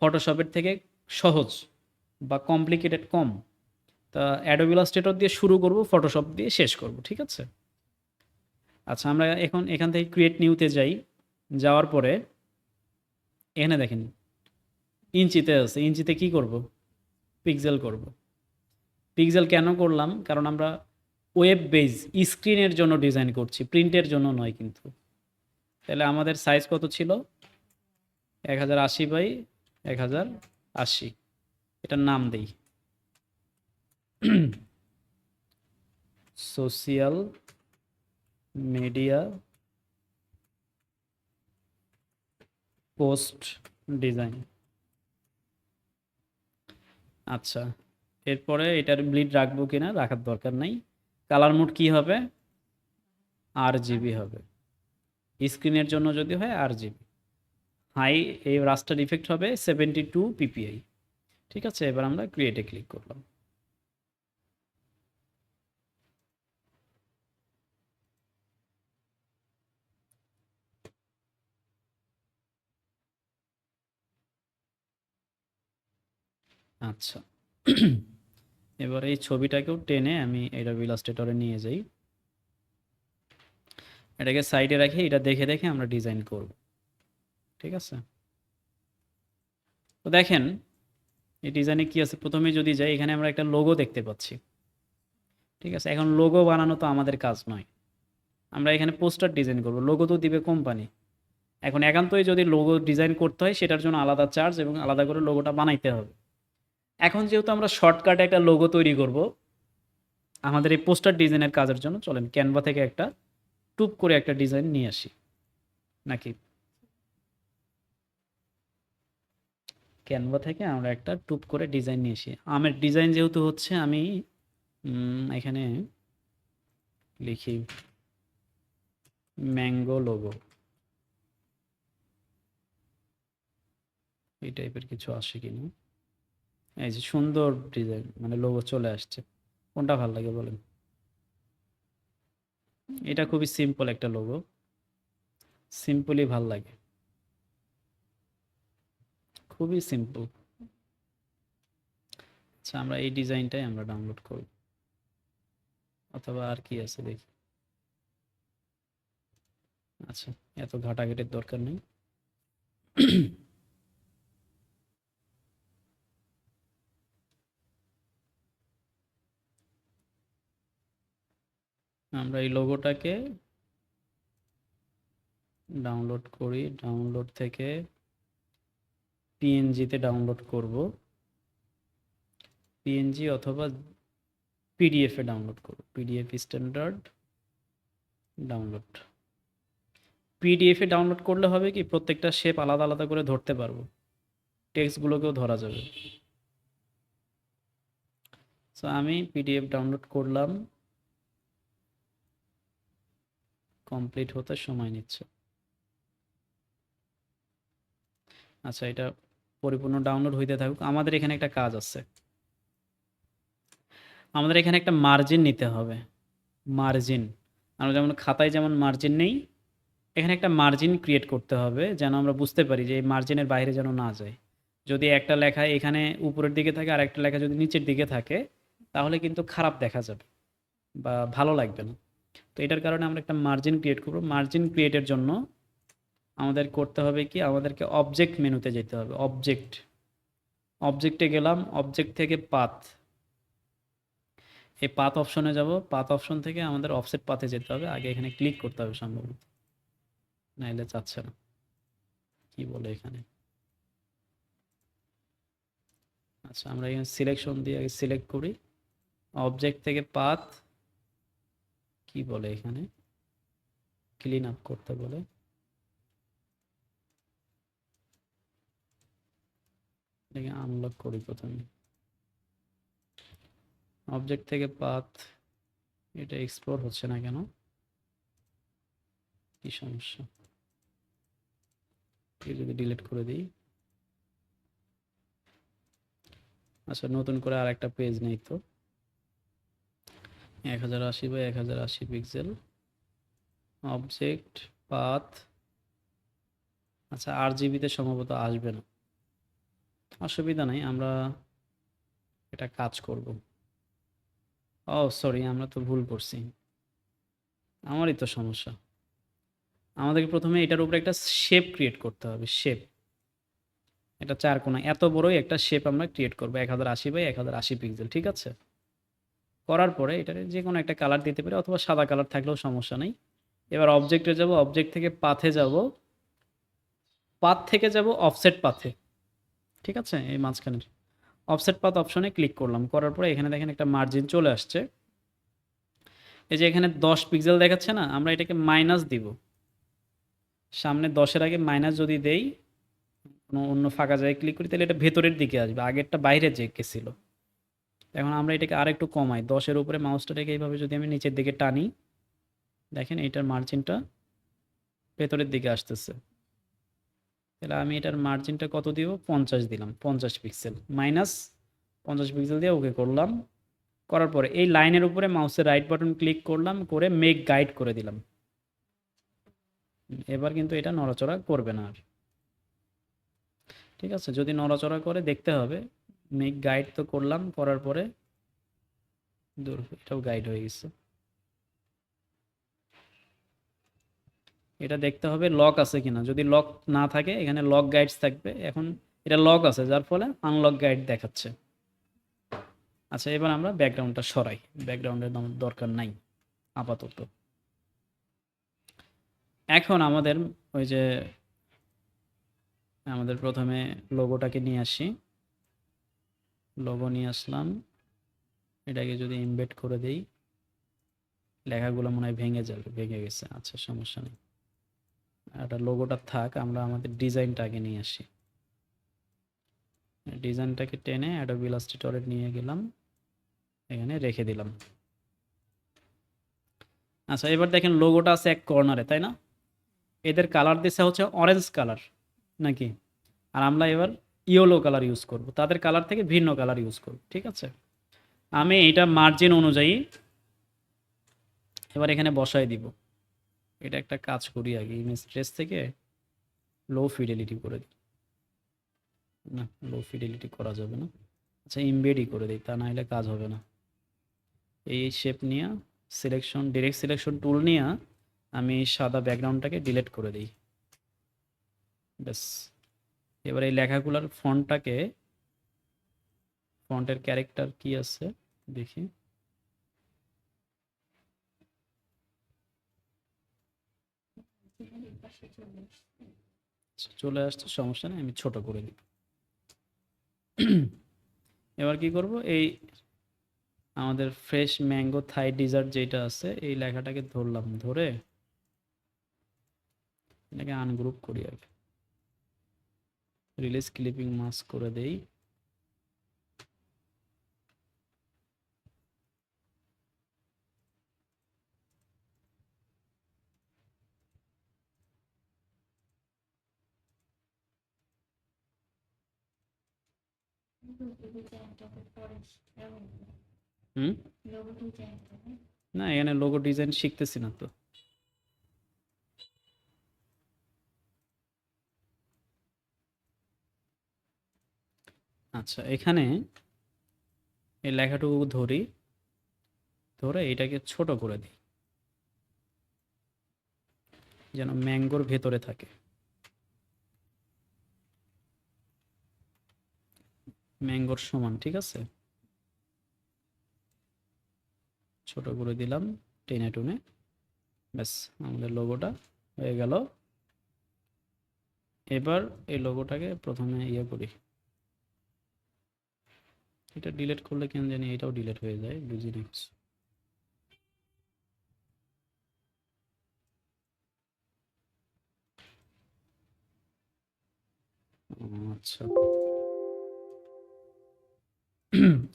ফটোশপের থেকে সহজ বা কমপ্লিকেটেড কম। তা অ্যাডোবি ইলাস্ট্রেটর দিয়ে শুরু করব, ফটোশপ দিয়ে শেষ করব, ঠিক আছে? আচ্ছা, আমরা এখন এখান থেকে ক্রিয়েট নিউতে যাই। যাওয়ার পরে এখানে দেখেন ইঞ্চিতে আছে। ইঞ্চিতে কি করব? পিক্সেল করব। পিক্সেল কেন করলাম? কারণ আমরা ওয়েব বেজ স্ক্রিনের জন্য ডিজাইন করছি, প্রিন্টের জন্য নয় কিন্তু। তাহলে আমাদের সাইজ কত ছিল? 1080 বাই 1080। এটার নাম দেই সোশিয়াল মিডিয়া পোস্ট ডিজাইন। আচ্ছা, এরপরে এটার ব্লিড রাখবো কিনা, রাখার দরকার নাই। কালার মোড কি হবে? RGB হবে। স্ক্রিনের জন্য যদি হয় RGB। হাই, এই রাস্টার ইফেক্ট হবে 72 ppi। ঠিক আছে, এবার আমরা ক্রিয়েটে ক্লিক করলাম। আচ্ছা, এবার এই ছবিটাকেও টেনে আমি এটা ইলাস্ট্রেটরে নিয়ে যাই। এটাকে সাইডে রাখি, এটা দেখে দেখে আমরা ডিজাইন করব। ঠিক আছে, তো দেখেন এই ডিজাইনে কি আছে। প্রথমে যদি যাই, এখানে আমরা একটা লোগো দেখতে পাচ্ছি। ঠিক আছে, এখন লোগো বানানো তো আমাদের কাজ নয়, আমরা এখানে পোস্টার ডিজাইন করব। লোগো তো দিবে কোম্পানি। এখন একান্তই যদি লোগো ডিজাইন করতে হয়, সেটার জন্য আলাদা চার্জ এবং আলাদা করে লোগোটা বানাইতে হবে। এখন যেহেতু আমরা শর্টকাটে একটা লোগো তৈরি করব আমাদের এই পোস্টার ডিজাইনের কাজের জন্য, চলেন ক্যানভা থেকে একটা টুপ করে একটা ডিজাইন নিয়ে আসি। নাকি ক্যানভা থেকে আমরা একটা টুপ করে ডিজাইন নিয়ে আসি। আমের ডিজাইন যেহেতু হচ্ছে, আমি এখানে লিখি ম্যাঙ্গো লোগো। এই টাইপের কিছু আসে কিনা। এই যে সুন্দর ডিজাইন, মানে লোগো চলে আসছে। কোনটা ভালো লাগে বলেন? এটা খুবই সিম্পল একটা লোগো, সিম্পলি ভাল লাগে, খুবই সিম্পল। আচ্ছা, আমরা এই ডিজাইনটাই আমরা ডাউনলোড করব, অথবা আর কি আছে দেখি। আচ্ছা, এত ঘাটাঘাটির দরকার নেই। আমরা এই লোগোটাকে ডাউনলোড করি, ডাউনলোড থেকে পিএনজিতে ডাউনলোড করব, পিএনজি অথবা পিডিএফে ডাউনলোড করব। PDF standard download. পিডিএফে ডাউনলোড করলে হবে কি, প্রত্যেকটা শেপ আলাদা আলাদা করে ধরতে পারবো, টেক্সটগুলোকেও ধরা যাবে। সো আমি পিডিএফ ডাউনলোড করলাম, কমপ্লিট হতে সময় নিচ্ছে। আচ্ছা, এটা পরিপূর্ণ ডাউনলোড হইতে থাকুক। আমাদের এখানে একটা কাজ আছে, আমাদের এখানে একটা মার্জিন নিতে হবে। মার্জিন, আমরা যেমন খাতায় যেমন মার্জিন নেই, এখানে একটা মার্জিন ক্রিয়েট করতে হবে, যেন আমরা বুঝতে পারি যে এই মার্জিনের বাইরে যেন না যায়। যদি একটা লেখা এখানে উপরের দিকে থাকে আর একটা লেখা যদি নিচের দিকে থাকে, তাহলে কিন্তু খারাপ দেখা যাবে বা ভালো লাগবে না। তো এটার কারণে আমরা একটা মার্জিন ক্রিয়েট করব। মার্জিন ক্রিয়েটের জন্য আমাদের করতে হবে কি, আমাদেরকে অবজেক্ট মেনুতে যেতে হবে। অবজেক্টে গেলাম, অবজেক্ট থেকে পাথ, এই পাথ অপশনে যাব। পাথ অপশন থেকে আমাদের অফসেট পাথে যেতে হবে। আগে এখানে ক্লিক করতে হবে সম্ভবত, নাইলে চাচ্ছে না। কি বলে এখানে? আচ্ছা, আমরা এখানে সিলেকশন দিয়ে আগে সিলেক্ট করি। অবজেক্ট থেকে পাথ, কি বলে এখানে, ক্লিন আপ করতে বলে। এটাকে আনলক করি প্রথমে। অবজেক্ট থেকে পাথ, এটা এক্সপ্লোর হচ্ছে না কেন, কি সমস্যা? যদি ডিলিট করে দিই। আচ্ছা, নতুন করে আর একটা পেজ নেই তো। 1080 বাই 1080 পিক্সেল, অবজেক্ট পাথ। আচ্ছা, RGB-তে সম্ভবত আসবে না, অসুবিধা নাই, আমরা এটা কাজ করব। ও সরি, আমরা তো ভুল করছি, আমারই তো সমস্যা। আমাদেরকে প্রথমে এটার উপরে একটা শেপ ক্রিয়েট করতে হবে, শেপ। এটা চার কোণা এত বড়ই একটা শেপ আমরা ক্রিয়েট করবো 1080 বাই 1080 পিক্সেল, ঠিক আছে। করার পরে এটার যে কোনো একটা কালার দিতে পারি, অথবা সাদা কালার থাকলেও সমস্যা নেই। এবার অবজেক্টে যাব, অবজেক্ট থেকে পাথে যাব, পাথ থেকে যাব অফসেট পাথে, ঠিক আছে। এই মাঝখানের অফসেট পাথ অপশনে ক্লিক করলাম, করার পরে এখানে দেখেন একটা মার্জিন চলে আসছে। এই যে এখানে 10 পিক্সেল দেখাচ্ছে না, আমরা এটাকে মাইনাস দিব। সামনে 10-এর আগে মাইনাস যদি দেই, কোনো অন্য ফাঁকা জায়গায় ক্লিক করি, তাহলে এটা ভেতরের দিকে আসবে, আগেরটা বাইরে যে গেছিল। এখন আমরা এটাকে আর একটু কমাই, 10-এর উপরে মাউসটা রেখে এইভাবে যদি আমি নিচের দিকে টানি, দেখেন এটার মার্জিনটা ভেতরের দিকে আসতেছে। তাহলে আমি এটার মার্জিনটা কত দিব, 50 দিলাম, 50 পিক্সেল, মাইনাস 50 পিক্সেল দিয়ে ওকে করলাম। করার পরে এই লাইনের উপরে মাউসের রাইট বাটন ক্লিক করলাম, করে মেক গাইড করে দিলাম। এবার কিন্তু এটা নড়াচড়া করবে না আর, ঠিক আছে। যদি নড়াচড়া করে দেখতে হবে। মেক গাইড তো করলাম, করার পরে দূর, এটাও গাইড হয়ে গেছে। এটা দেখতে হবে লক আছে কিনা, যদি লক না থাকে এখানে লক গাইডস থাকবে। এখন এটা লক আছে, যার ফলে আনলক গাইড দেখাচ্ছে। আচ্ছা, এবার আমরা ব্যাকগ্রাউন্ডটা সরাই, ব্যাকগ্রাউন্ডের দরকার নাই আপাতত। এখন আমাদের ওই যে আমাদের প্রথমে লোগোটাকে নিয়ে আসি, লোগো নিয়ে আসলাম, এটাকে যদি ইমবেড করে দেই, লেখাগুলো মনে হয় ভেঙে যাবে, ভেঙে গেছে, আচ্ছা সমস্যা নেই, এটা লোগোটা থাক, আমরা আমাদের ডিজাইনটা আগে নিয়ে আসি। ডিজাইনটাকে টেনে অ্যাডোবি ইলাস্ট্রেটরে নিয়ে গেলাম, এখানে রেখে দিলাম। আচ্ছা, এবার দেখেন লোগোটা আছে এক কর্নারে, তাই না। এদের কালার দিচ্ছে হচ্ছে অরেঞ্জ কালার নাকি, আর আমরা এবার ইয়েলো কালার ইউজ করব, তাদের কালার থেকে ভিন্ন কালার ইউজ করব, ঠিক আছে। আমি এটা মার্জিন অনুযায়ী এবার এখানে বসায় দিব। এটা একটা কাজ করি আগে, ইমেজ ট্রেস থেকে লো ফিডেলিটি করে দিই, না লো ফিডেলিটি করা যাবে না। আচ্ছা, ইমবেডই করে দিই, তা না হলে কাজ হবে না। এই শেপ নিয়ে সিলেকশন, ডিরেক্ট সিলেকশন টুল নিয়ে আমি সাদা ব্যাকগ্রাউন্ডটাকে ডিলিট করে দিই, ব্যাস। এবার এই লেখাগুলোর ফন্টটাকে, ফন্টের ক্যারেক্টার কি আছে দেখি, চলে আসছে, সমস্যা নেই, আমি ছোট করে দিই। এবার কি করব, এই আমাদের ফ্রেশ ম্যাঙ্গো থাই ডিজার্ট যেটা আছে, এই লেখাটাকে ধরলাম, ধরে এটাকে আনগ্রুপ করি আগে, রিলিজ ক্লিপিং মাস্ক করে দেই। হুম, না এখানে লোগো ডিজাইন শিখতেছি না তো। আচ্ছা, এখানে এই লেখাটুকু ধরি, ধরে এটাকে ছোট করে দিই, যেন ম্যাঙ্গোর ভেতরে থাকে, ম্যাঙ্গোর সমান, ঠিক আছে। ছোট করে দিলাম টেনে টুনে, ব্যাস আমাদের লোগোটা হয়ে গেল। এবার এই লোগোটাকে প্রথমে ইয়ে করি, এটা ডিলিট করলে কেন জানি এটাও ডিলিট হয়ে যায়, বুঝি না কিছু। আচ্ছা,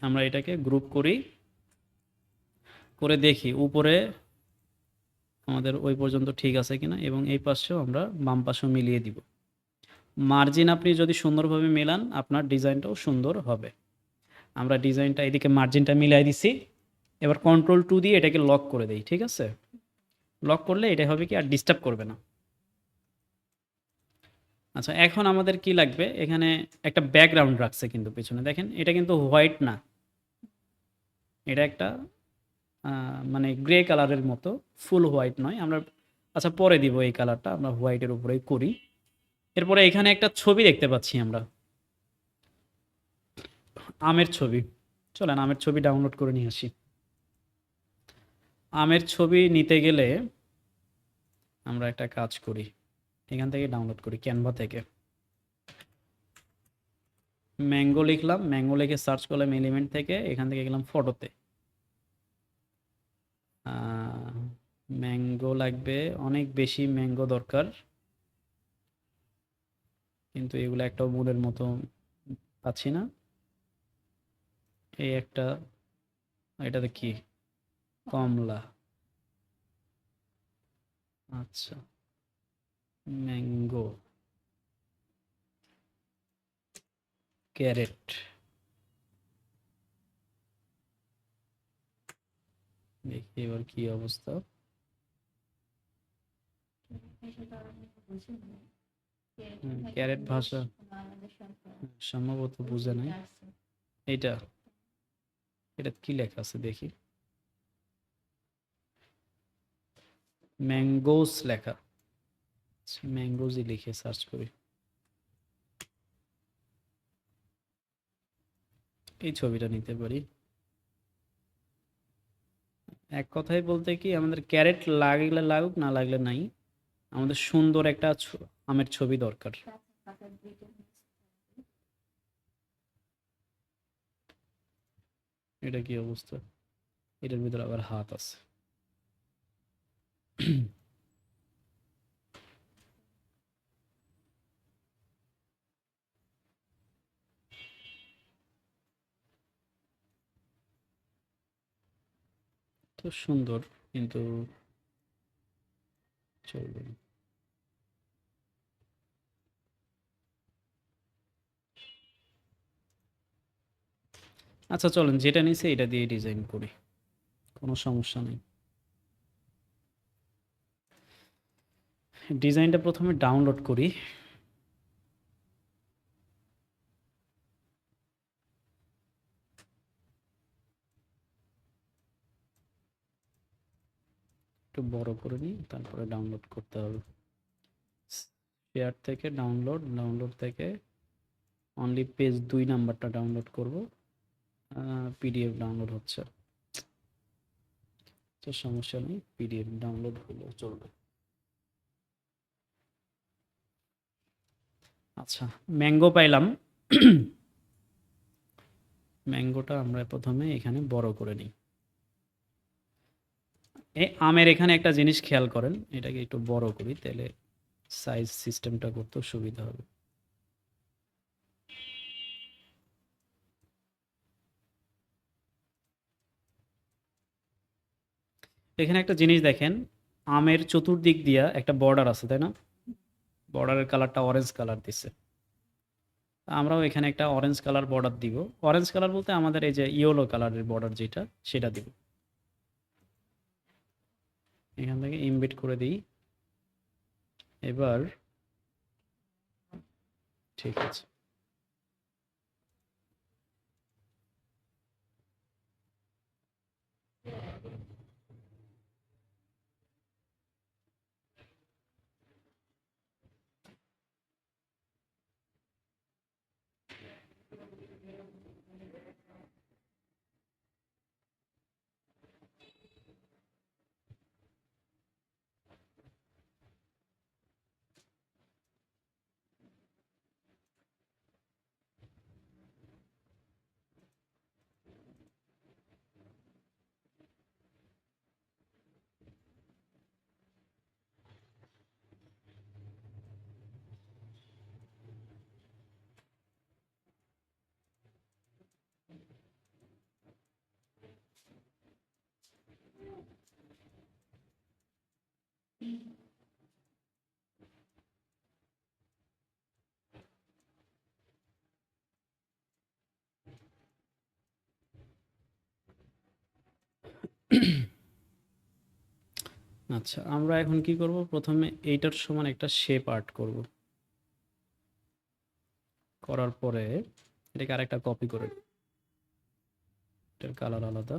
আমরা এটাকে গ্রুপ করি, করে দেখি উপরে আমাদের ওই পর্যন্ত ঠিক আছে কিনা, এবং এই পাশেও আমরা বাম পাশেও মিলিয়ে দিব। মার্জিন আপনি যদি সুন্দরভাবে মেলান, আপনার ডিজাইনটাও সুন্দর হবে। আমরা ডিজাইনটা এদিকে মার্জিনটা মিলাই দিছি, এবার Ctrl+2 দিয়ে এটাকে লক করে দেই, ঠিক আছে? লক করলে এটা হবে কি আর ডিস্টার্ব করবে না। আচ্ছা, এখন আমাদের কি লাগবে? এখানে একটা ব্যাকগ্রাউন্ড রাখছে কিন্তু পেছনে দেখেন, এটা কিন্তু হোয়াইট না। এটা একটা মানে গ্রে কালারের মতো, ফুল হোয়াইট নয়। আমরা আচ্ছা পরে দিব এই কালারটা, আমরা হোয়াইটের উপরেই করি। এরপরে এখানে একটা ছবি দেখতে পাচ্ছি আমরা, আমের ছবি। চলেন আমের ছবি ডাউনলোড করে নিয়ে আসি। আমের ছবি নিতে গেলে আমরা একটা কাজ করি, এখান থেকে ডাউনলোড করি ক্যানভা থেকে। ম্যাঙ্গো লিখলাম, ম্যাঙ্গো লিখে সার্চ করলাম এলিমেন্ট থেকে, এখান থেকে গেলাম ফটোতে। ম্যাঙ্গো লাগবে, অনেক বেশি ম্যাঙ্গো দরকার, কিন্তু এগুলো একটাও মূলের মতো পাচ্ছি না। এই একটা, এটাতে কি কমলা, আচ্ছা ম্যাঙ্গো, ক্যারেট, দেখি এবার কি অবস্থা। ক্যারেট ভাষা সম্ভবত বুঝে নাই। এইটা, এটা কি লেখা আছে দেখি, ম্যাঙ্গোস লেখা। ম্যাঙ্গোজই লিখে সার্চ করি। এই ছবিটা নিতে পারি। এক কথায় বলতে কি, আমাদের ক্যারেট লাগলে লাগুক, না লাগলে নাই, আমাদের সুন্দর একটা আমের ছবি দরকার। এটা কি অবস্থা? এটার ভিতরে আবার হাত আছে। তো সুন্দর, কিন্তু চলবে না। আচ্ছা চলেন, যেটা নিছে এটা দিয়ে ডিজাইন করি, কোনো সমস্যা নেই। ডিজাইনটা প্রথমে ডাউনলোড করি। একটু বড় করে নিই, তারপরে ডাউনলোড করতে হবে। শেয়ার থেকে ডাউনলোড, ডাউনলোড থেকে অনলি পেজ 2 নাম্বারটা ডাউনলোড করব। পিডিএফ ডাউনলোড হচ্ছে, তো সমস্যা নেই, পিডিএফ ডাউনলোড হলেও চলবে। আচ্ছা, ম্যাঙ্গো পাইলাম। ম্যাঙ্গোটা আমরা প্রথমে এখানে বড় করে নিই। এই আমের এখানে একটা জিনিস খেয়াল করেন, এটাকে একটু বড় করি, তাহলে সাইজ সিস্টেমটা করতেও সুবিধা হবে। এখানে একটা জিনিস দেখেন, আমের চতুর্দিক দিয়া একটা বর্ডার আছে, তাই না? বর্ডারের কালারটা অরেঞ্জ কালার দিছে। আমরাও এখানে একটা অরেঞ্জ কালার বর্ডার দিব। অরেঞ্জ কালার বলতে আমাদের এই যে ইয়েলো কালারের বর্ডার যেটা, সেটা দিব। এখান থেকে ইমবেড করে দিই। এবার ঠিক আছে। আচ্ছা, আমরা এখন কি করব, প্রথমে এইটার সমান একটা শেপ আর্ট করব। করার পরে এটাকে আরেকটা কপি করে নিই। এটার কালার আলাদা।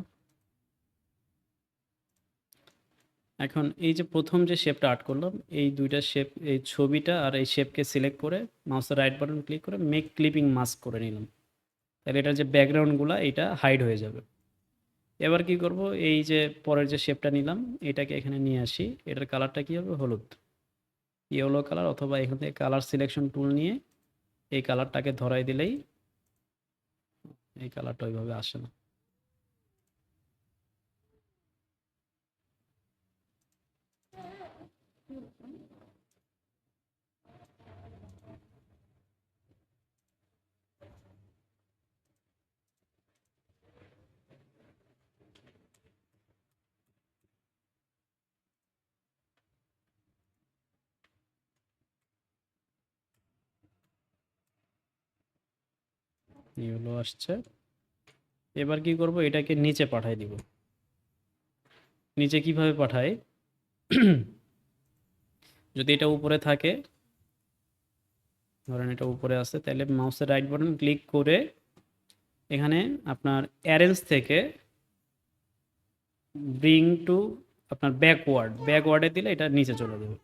এখন এই যে প্রথম যে শেপটা আর্ট করলাম, এই দুইটা শেপ, এই ছবিটা আর এই শেপকে সিলেক্ট করে মাউসের রাইট বাটন ক্লিক করে মেক ক্লিপিং মাস্ক করে নিলাম। তাহলে এটার যে ব্যাকগ্রাউন্ডগুলো এটা হাইড হয়ে যাবে। এবার কি করব, এই যে পরের যে শেপটা নিলাম এটাকে এখানে নিয়ে আসি। এটার কালারটা কি হবে, হলুদ, ইয়েলো কালার, অথবা এখান থেকে কালার সিলেকশন টুল নিয়ে এই কালারটাকে ধরাই দিলেই এই কালারটা ওইভাবে আসে না। ইয়েলো আসছে। এবার কি করব, এটাকে নিচে পাঠাই দিব। নিচে কিভাবে পাঠাই, যদি এটা উপরে থাকে, ধরেন এটা উপরে আছে, তাহলে মাউসের রাইট বাটন ক্লিক করে এখানে আপনার অ্যারেঞ্জ থেকে ব্রিং টু আপনার ব্যাকওয়ার্ডে দিলে এটা নিচে চলে যাবে।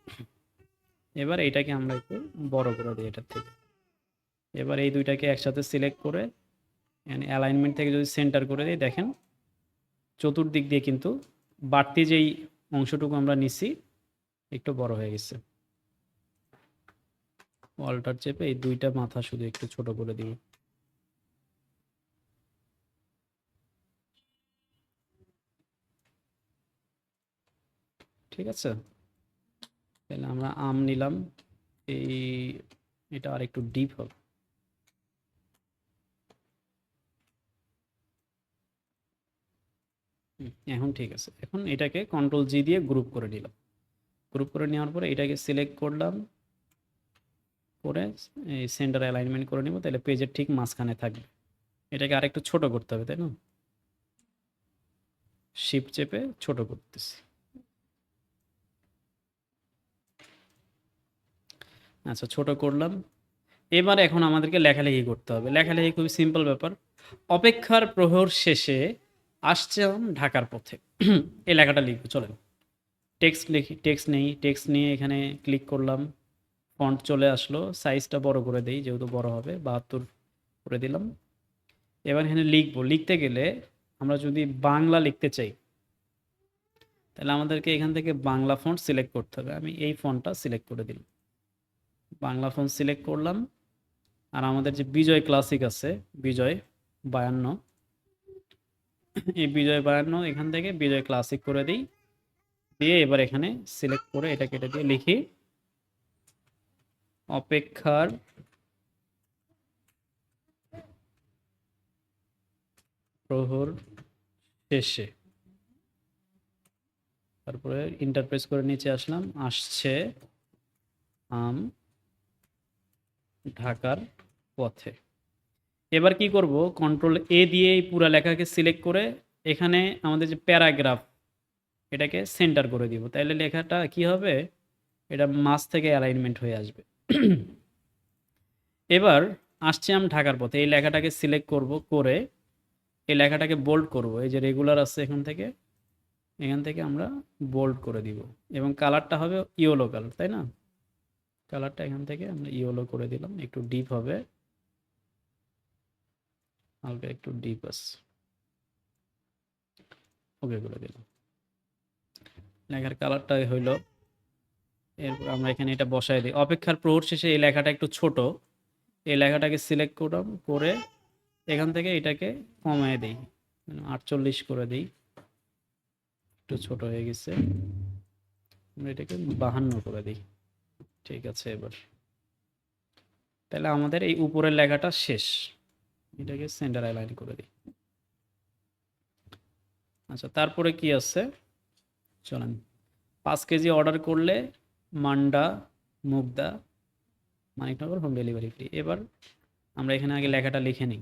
এবার এইটাকে আমরা একটু বড় করে দিই এটার থেকে। এবার এই দুইটাকে একসাথে সিলেক্ট করে এখানে অ্যালাইনমেন্ট থেকে যদি সেন্টার করে দিই, দেখেন চতুর্দিক দিয়ে কিন্তু বাড়তি যেই অংশটুকু আমরা নিছি একটু বড় হয়ে গেছে। অল্টার চেপে এই দুইটা মাথা শুধু একটু ছোট করে দিব। ঠিক আছে, তাহলে আমরা আম নিলাম। এই এটা আর একটু ডিপ হবে। এখন ঠিক আছে। এখন এটাকে কন্ট্রোল জি দিয়ে গ্রুপ করে নিলাম। গ্রুপ করে নেওয়ার পরে এটাকে সিলেক্ট করলাম, করে এই সেন্টার অ্যালাইনমেন্ট করে নিব, তাহলে পেজের ঠিক মাঝখানে থাকবে। এটাকে আরেকটু ছোট করতে হবে, তাই না? শিফট চেপে ছোট করতেছি। আচ্ছা, ছোট করলাম। এবার এখন আমাদেরকে লেখালেখি করতে হবে। লেখালেখি খুবই সিম্পল ব্যাপার। অপেক্ষার প্রহর শেষে আসছিলাম ঢাকার পথে। এই লেখাটা লিখবো, চলেন। টেক্সট লিখি, টেক্সট নেই, টেক্সট নিয়ে এখানে ক্লিক করলাম, ফন্ট চলে আসলো, সাইজটা বড় করে দেই, যেহেতু বড় হবে 72 করে দিলাম। এবার এখানে লিখবো। লিখতে গেলে আমরা যদি বাংলা লিখতে চাই, তাহলে আমাদেরকে এখান থেকে বাংলা ফন্ট সিলেক্ট করতে হবে। আমি এই ফন্টটা সিলেক্ট করে দিলাম, বাংলা ফন্ট সিলেক্ট করলাম। আর আমাদের যে বিজয় ক্লাসিক আছে, বিজয় 52, এই বিজয় 52 এখান থেকে বিজয় ক্লাসিক করে দিই। দিয়ে এবার এখানে সিলেক্ট করে এটা কেটে দিয়ে লিখি অপেক্ষার প্রহর শেষে। তারপরে ইন্টারপ্রেস করে নিচে আসলাম, আসছে আম ঢাকার পথে। এবার কি করব, কন্ট্রোল এ দিয়ে এই পুরা লেখাকে সিলেক্ট করে এখানে আমাদের যে প্যারাগ্রাফ এটাকে সেন্টার করে দিব। তাইলে লেখাটা কি হবে, এটা মাঝ থেকে অ্যালাইনমেন্ট হয়ে আসবে। এবার আসছে আম ঢাকার পথে, এই লেখাটাকে সিলেক্ট করব, করে এই লেখাটাকে বোল্ড করব। এই যে রেগুলার আছে এখান থেকে আমরা বোল্ড করে দিব, এবং কালারটা হবে ইয়েলো কালার, তাই না? কালারটা এখান থেকে আমরা ইয়েলো করে দিলাম, একটু ডিপ হবে, হালকা একটু ডিপ আছে, ওকে করে দিলাম। লেখার কালারটা হইলো। এরপর আমরা এখানে এটা বসাই দিই। অপেক্ষার প্রহর শেষে এই লেখাটা একটু ছোট, এই লেখাটাকে সিলেক্ট করলাম, করে এখান থেকে এটাকে কমায় দিই, 48 করে দিই, একটু ছোট হয়ে গেছে। আমরা এটাকে 52 করে দিই। ঠিক আছে, এবার তাহলে আমাদের এই উপরের লেখাটা শেষ। এটাকে সেন্টার অ্যালাইন করে দিই। আচ্ছা, তারপরে কি আছে, চলেন। 5 কেজি অর্ডার করলে Manda Mugda Maniknagar home delivery free. এবার আমরা এখানে আগে লেখাটা লিখে নিই।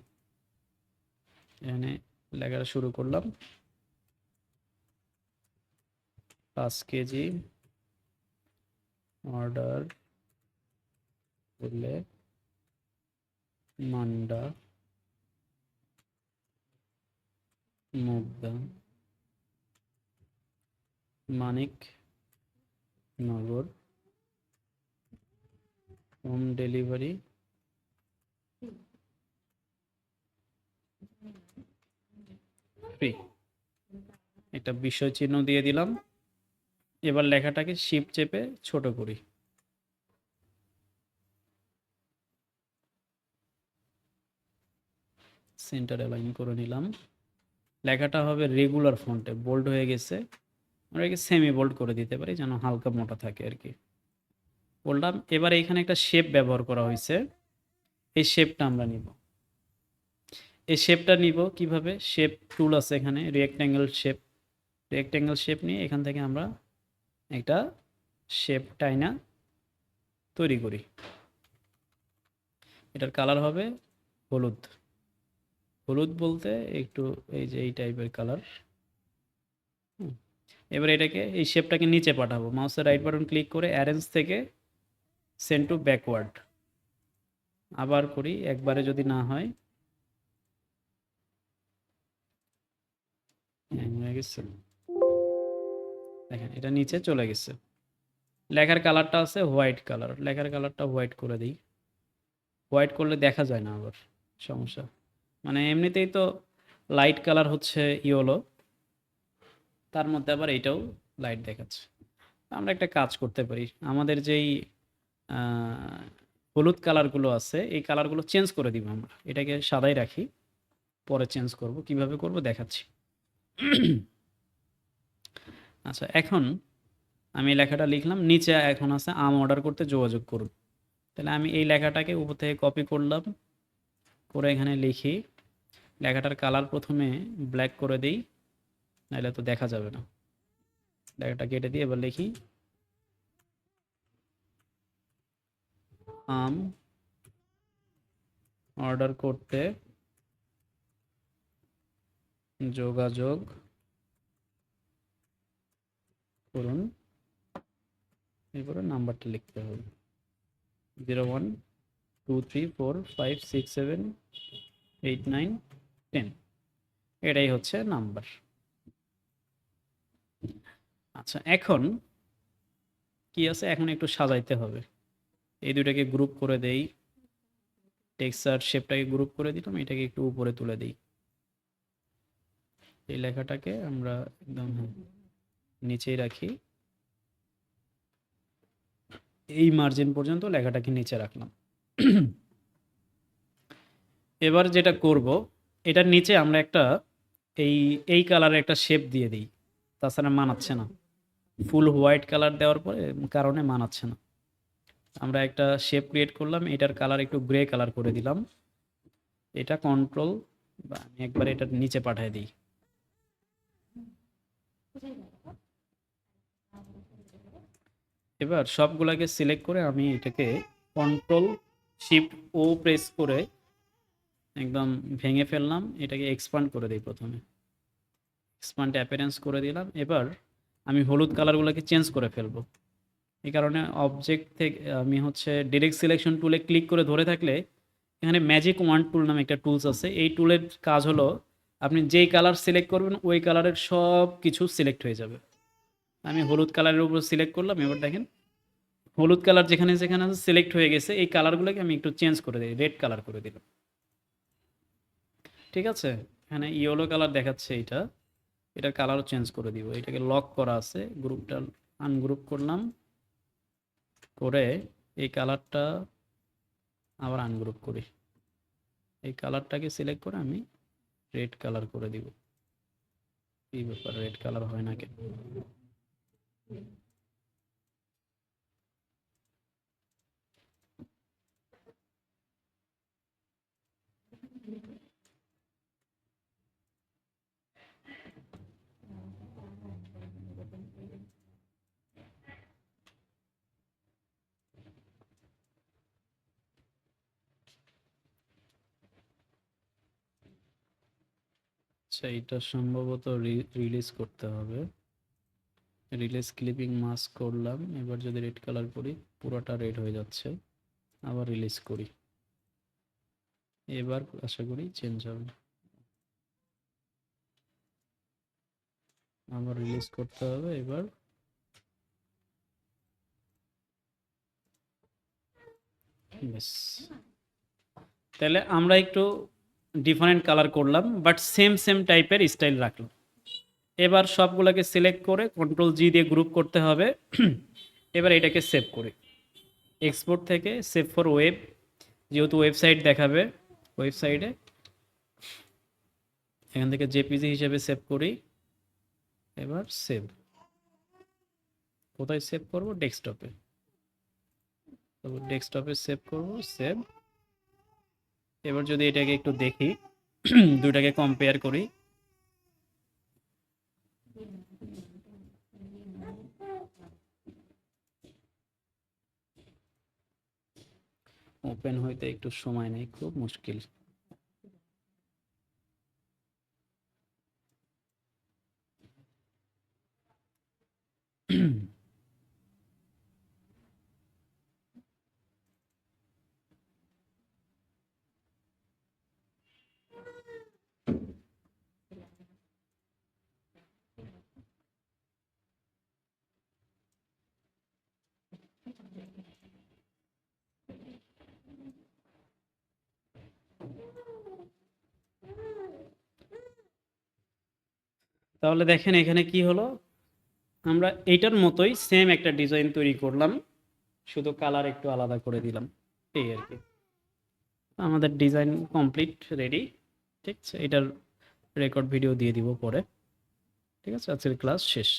এখানে লেখাটা শুরু করলাম, 5 কেজি অর্ডার করলে মান্ডা মুগদা মানিক নগর হোম ডেলিভারি ফ্রি। একটা বিষয় চিহ্ন দিয়ে দিলাম। এবার লেখাটাকে শিফট চেপে ছোট করি। সেন্টার অ্যালাইন করে নিলাম। লেখাটা হবে রেগুলার ফন্টে, বোল্ড হয়ে গেছে। আমরা একে সেমি বোল্ড করে দিতে পারি যেন হালকা মোটা থাকে আর কি। বললাম এবার এখানে একটা শেপ ব্যবহার করা হয়েছে, এই শেপটা আমরা নিব। এই শেপটা নিব কিভাবে? শেপ টুল আছে এখানে, রেক্ট্যাঙ্গেল শেপ। রেক্ট্যাঙ্গেল শেপ নিয়ে এখান থেকে আমরা একটা শেপ টাইনা তৈরি করি। এটার কালার হবে হলুদ। হলুদ বলতে একটু এই যে এই টাইপের কালার। এবার এটাকে এই শেপটাকে নিচে পাঠাবো। মাউসের রাইট বাটন ক্লিক করে অ্যারেঞ্জ থেকে সেন্ড টু ব্যাকওয়ার্ড আবার করি। একবারে যদি না হয়, হয়ে গেছে, দেখেন এটা নিচে চলে গেছে। লেখার কালারটা আছে হোয়াইট কালার, লেখার কালারটা হোয়াইট করে দিই। হোয়াইট করলে দেখা যায় না আবার, সমস্যা। মানে এমনিতেই তো লাইট কালার হচ্ছে ইয়েলো, তার মধ্যে আবার এইটাও লাইট দেখাচ্ছে। আমরা একটা কাজ করতে পারি, আমাদের যেই হলুদ কালারগুলো আছে এই কালারগুলো চেঞ্জ করে দিব। আমরা এটাকে সাদাই রাখি, পরে চেঞ্জ করব। কিভাবে করব দেখাচ্ছি। আচ্ছা, এখন আমি লেখাটা লিখলাম, নিচে এখন আছে আম অর্ডার করতে যোগাযোগ করুন। তাহলে আমি এই লেখাটাকে উপর থেকে কপি করলাম, করে এখানে লিখি। লেখাটার কালার প্রথমে ব্ল্যাক করে দিই, নাহলে তো দেখা যাবে না। লেখাটা কেটে দিয়ে এবার লিখি আম অর্ডার করতে যোগাযোগ করুন। এরপরে নাম্বারটা লিখতে হবে 012345678910। এটাই হচ্ছে নাম্বার। আচ্ছা, এখন কি আছে, এখন একটু সাজাইতে হবে। এই দুটাকে গ্রুপ করে দেই, টেক্সচার শেপটাকে গ্রুপ করে দিলাম, এটাকে একটু উপরে তুলে দিই। এই লেখাটাকে আমরা একদম নিচেই রাখি, এই মার্জিন পর্যন্ত লেখাটাকে নিচে রাখলাম। এবার যেটা করব, এটার নিচে আমরা একটা এই এই কালারের একটা শেপ দিয়ে দিই, তাছাড়া মানাচ্ছে না। ফুল হোয়াইট কালার দেওয়ার পরে কারণে মানাচ্ছে না। আমরা একটা শেপ ক্রিয়েট করলাম, এটার কালার একটু গ্রে কালার করে দিলাম। এটা কন্ট্রোল বা আমি একবার এটার নিচে পাঠিয়ে দিই। এবার সবগুলাকে সিলেক্ট করে আমি এটাকে কন্ট্রোল শিফট ও প্রেস করে একদম ভেঙে ফেললাম। এটাকে এক্সপান্ড করে দিই, প্রথমে এক্সপান্ড অ্যাপিয়ারেন্স করে দিলাম। এবার আমি হলুদ কালারগুলোকে চেঞ্জ করে ফেলবো। এই কারণে অবজেক্ট থেকে আমি হচ্ছে ডিরেক্ট সিলেকশন টুলে ক্লিক করে ধরে থাকলে এখানে ম্যাজিক ওয়ান্ড টুল নামে একটা টুলস আছে। এই টুলের কাজ হলো আপনি যেই কালার সিলেক্ট করবেন ওই কালারের সব কিছু সিলেক্ট হয়ে যাবে। আমি হলুদ কালারের উপর সিলেক্ট করলাম, এবার দেখেন হলুদ কালার যেখানে যেখানে আছে সিলেক্ট হয়ে গেছে। এই কালারগুলোকে আমি একটু চেঞ্জ করে দিই, রেড কালার করে দিলাম। ঠিক আছে, এখানে ইয়েলো কালার দেখাচ্ছে, এটার কালারও চেঞ্জ করে দিব। এটাকে লক করা আছে, গ্রুপটা আনগ্রুপ করলাম, করে এই কালারটা আবার আনগ্রুপ করি। এই কালারটাকে সিলেক্ট করে আমি রেড কালার করে দিব। এই ব্যাপার, রেড কালার হয় না কেন? আচ্ছা, এটা সম্ভবত রিলিজ করতে হবে। রিলেস ক্লিপিং মাস্ক করলাম, এবার যদি রেড কালার করি পুরোটা রেড হয়ে যাচ্ছে, আবার রিলিজ করি, এবার আশা করি চেঞ্জ হবে। আবার রিলিজ করতে হবে এবার। বেশ, তাহলে আমরা একটু ডিফারেন্ট কালার করলাম বাট সেম সেম টাইপের স্টাইল রাখলাম। এবার সবগুলোকে সিলেক্ট করে কন্ট্রোল জি দিয়ে গ্রুপ করতে হবে। এবার এটাকে সেভ করি, এক্সপোর্ট থেকে সেভ ফর ওয়েব, যেহেতু ওয়েবসাইট দেখাবে ওয়েবসাইটে, এখান থেকে জেপিজি হিসেবে সেভ করি। এবার সেভ, কোথায় সেভ করব? ডেস্কটপে, ডেস্কটপে সেভ করব, সেভ। এবার যদি এটাকে একটু দেখি, দুটাকে কম্পেয়ার করি, ওপেন হইতে একটু সময় নেই, খুব মুশকিল। তাহলে দেখেন এখানে কি হলো, আমরা এইটার মতোই সেম একটা ডিজাইন তৈরি করলাম, শুধু কালার একটু আলাদা করে দিলাম, এই আর কি। আমাদের ডিজাইন কমপ্লিট, রেডি। ঠিক আছে, এটার রেকর্ড ভিডিও দিয়ে দিব পরে। ঠিক আছে, আজকের ক্লাস শেষ।